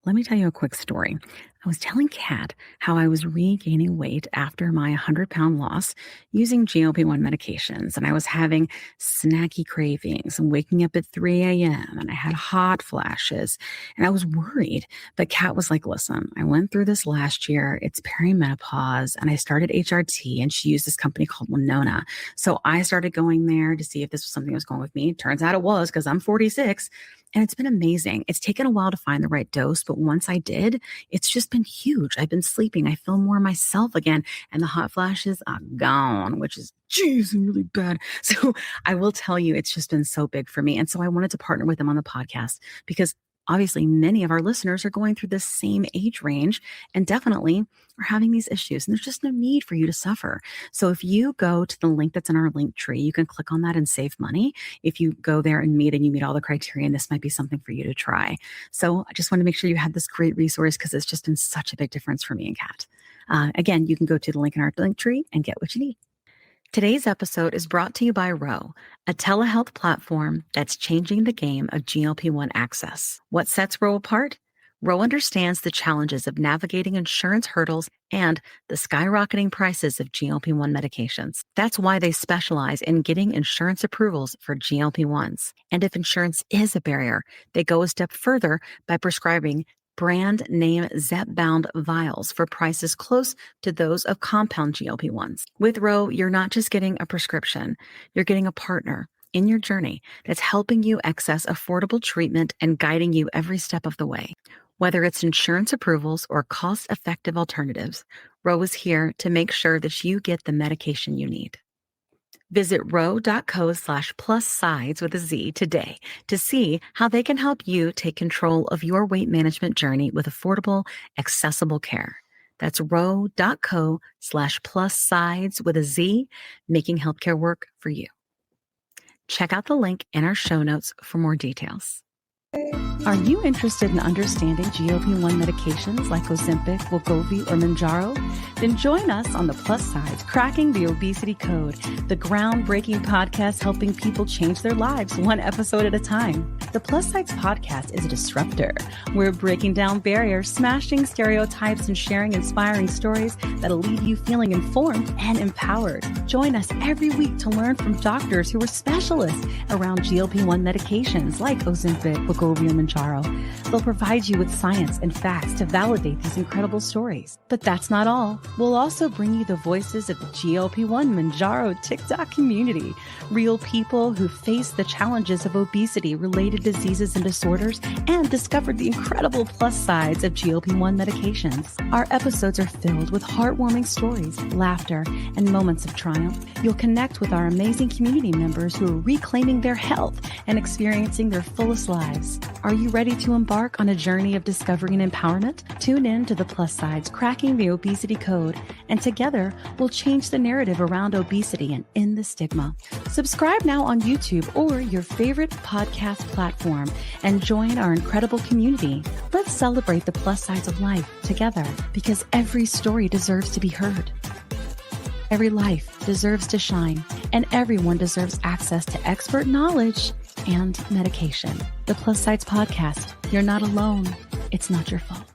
Let me tell you a quick story. I was telling Kat how I was regaining weight after my 100-pound loss using GLP-1 medications, and I was having snacky cravings and waking up at 3 a.m. and I had hot flashes, and I was worried. But Kat was like, listen, I went through this last year. It's perimenopause, and I started HRT, and she used this company called Winona. So I started going there to see if this was something that was going with me. Turns out it was, because I'm 46. And it's been amazing. It's taken a while to find the right dose, but once I did, it's just been huge. I've been sleeping. I feel more myself again. And the hot flashes are gone, which is, really bad. So I will tell you, it's just been so big for me. And so I wanted to partner with them on the podcast because Obviously, many of our listeners are going through the same age range and definitely are having these issues. And there's just no need for you to suffer. So if you go to the link that's in our link tree, you can click on that and save money. If you go there and you meet all the criteria, and this might be something for you to try. So I just want to make sure you have this great resource because it's just been such a big difference for me and Kat. Again, you can go to the link in our link tree and get what you need. Today's episode is brought to you by Ro, a telehealth platform that's changing the game of GLP-1 access. What sets Ro apart? Ro understands the challenges of navigating insurance hurdles and the skyrocketing prices of GLP-1 medications. That's why they specialize in getting insurance approvals for GLP-1s. And if insurance is a barrier, they go a step further by prescribing brand name zepbound vials for prices close to those of compound GLP-1s. With Ro, you're not just getting a prescription, you're getting a partner in your journey that's helping you access affordable treatment and guiding you every step of the way. Whether it's insurance approvals or cost-effective alternatives, Ro is here to make sure that you get the medication you need. Visit ro.co/plussides with a Z today to see how they can help you take control of your weight management journey with affordable, accessible care. That's ro.co/plussides with a Z, making healthcare work for you. Check out the link in our show notes for more details. Are you interested in understanding GLP-1 medications like Ozempic, Wegovy, or Mounjaro? Then join us on the Plus Sides, Cracking the Obesity Code, the groundbreaking podcast helping people change their lives one episode at a time. The Plus Sides podcast is a disruptor. We're breaking down barriers, smashing stereotypes, and sharing inspiring stories that'll leave you feeling informed and empowered. Join us every week to learn from doctors who are specialists around GLP-1 medications like Ozempic, Wegovy, or Mounjaro. They'll provide you with science and facts to validate these incredible stories. But that's not all. We'll also bring you the voices of the GLP-1 Mounjaro TikTok community, real people who face the challenges of obesity-related diseases and disorders and discovered the incredible plus sides of GLP-1 medications. Our episodes are filled with heartwarming stories, laughter, and moments of triumph. You'll connect with our amazing community members who are reclaiming their health and experiencing their fullest lives. Are you ready to embark on a journey of discovery and empowerment? Tune in to the Plus Sides, Cracking the Obesity Code, and together we'll change the narrative around obesity and end the stigma. Subscribe now on YouTube or your favorite podcast platform and join our incredible community. Let's celebrate the plus sides of life together because every story deserves to be heard. Every life deserves to shine, and everyone deserves access to expert knowledge and medication. The Plus Sides Podcast. You're not alone. It's not your fault.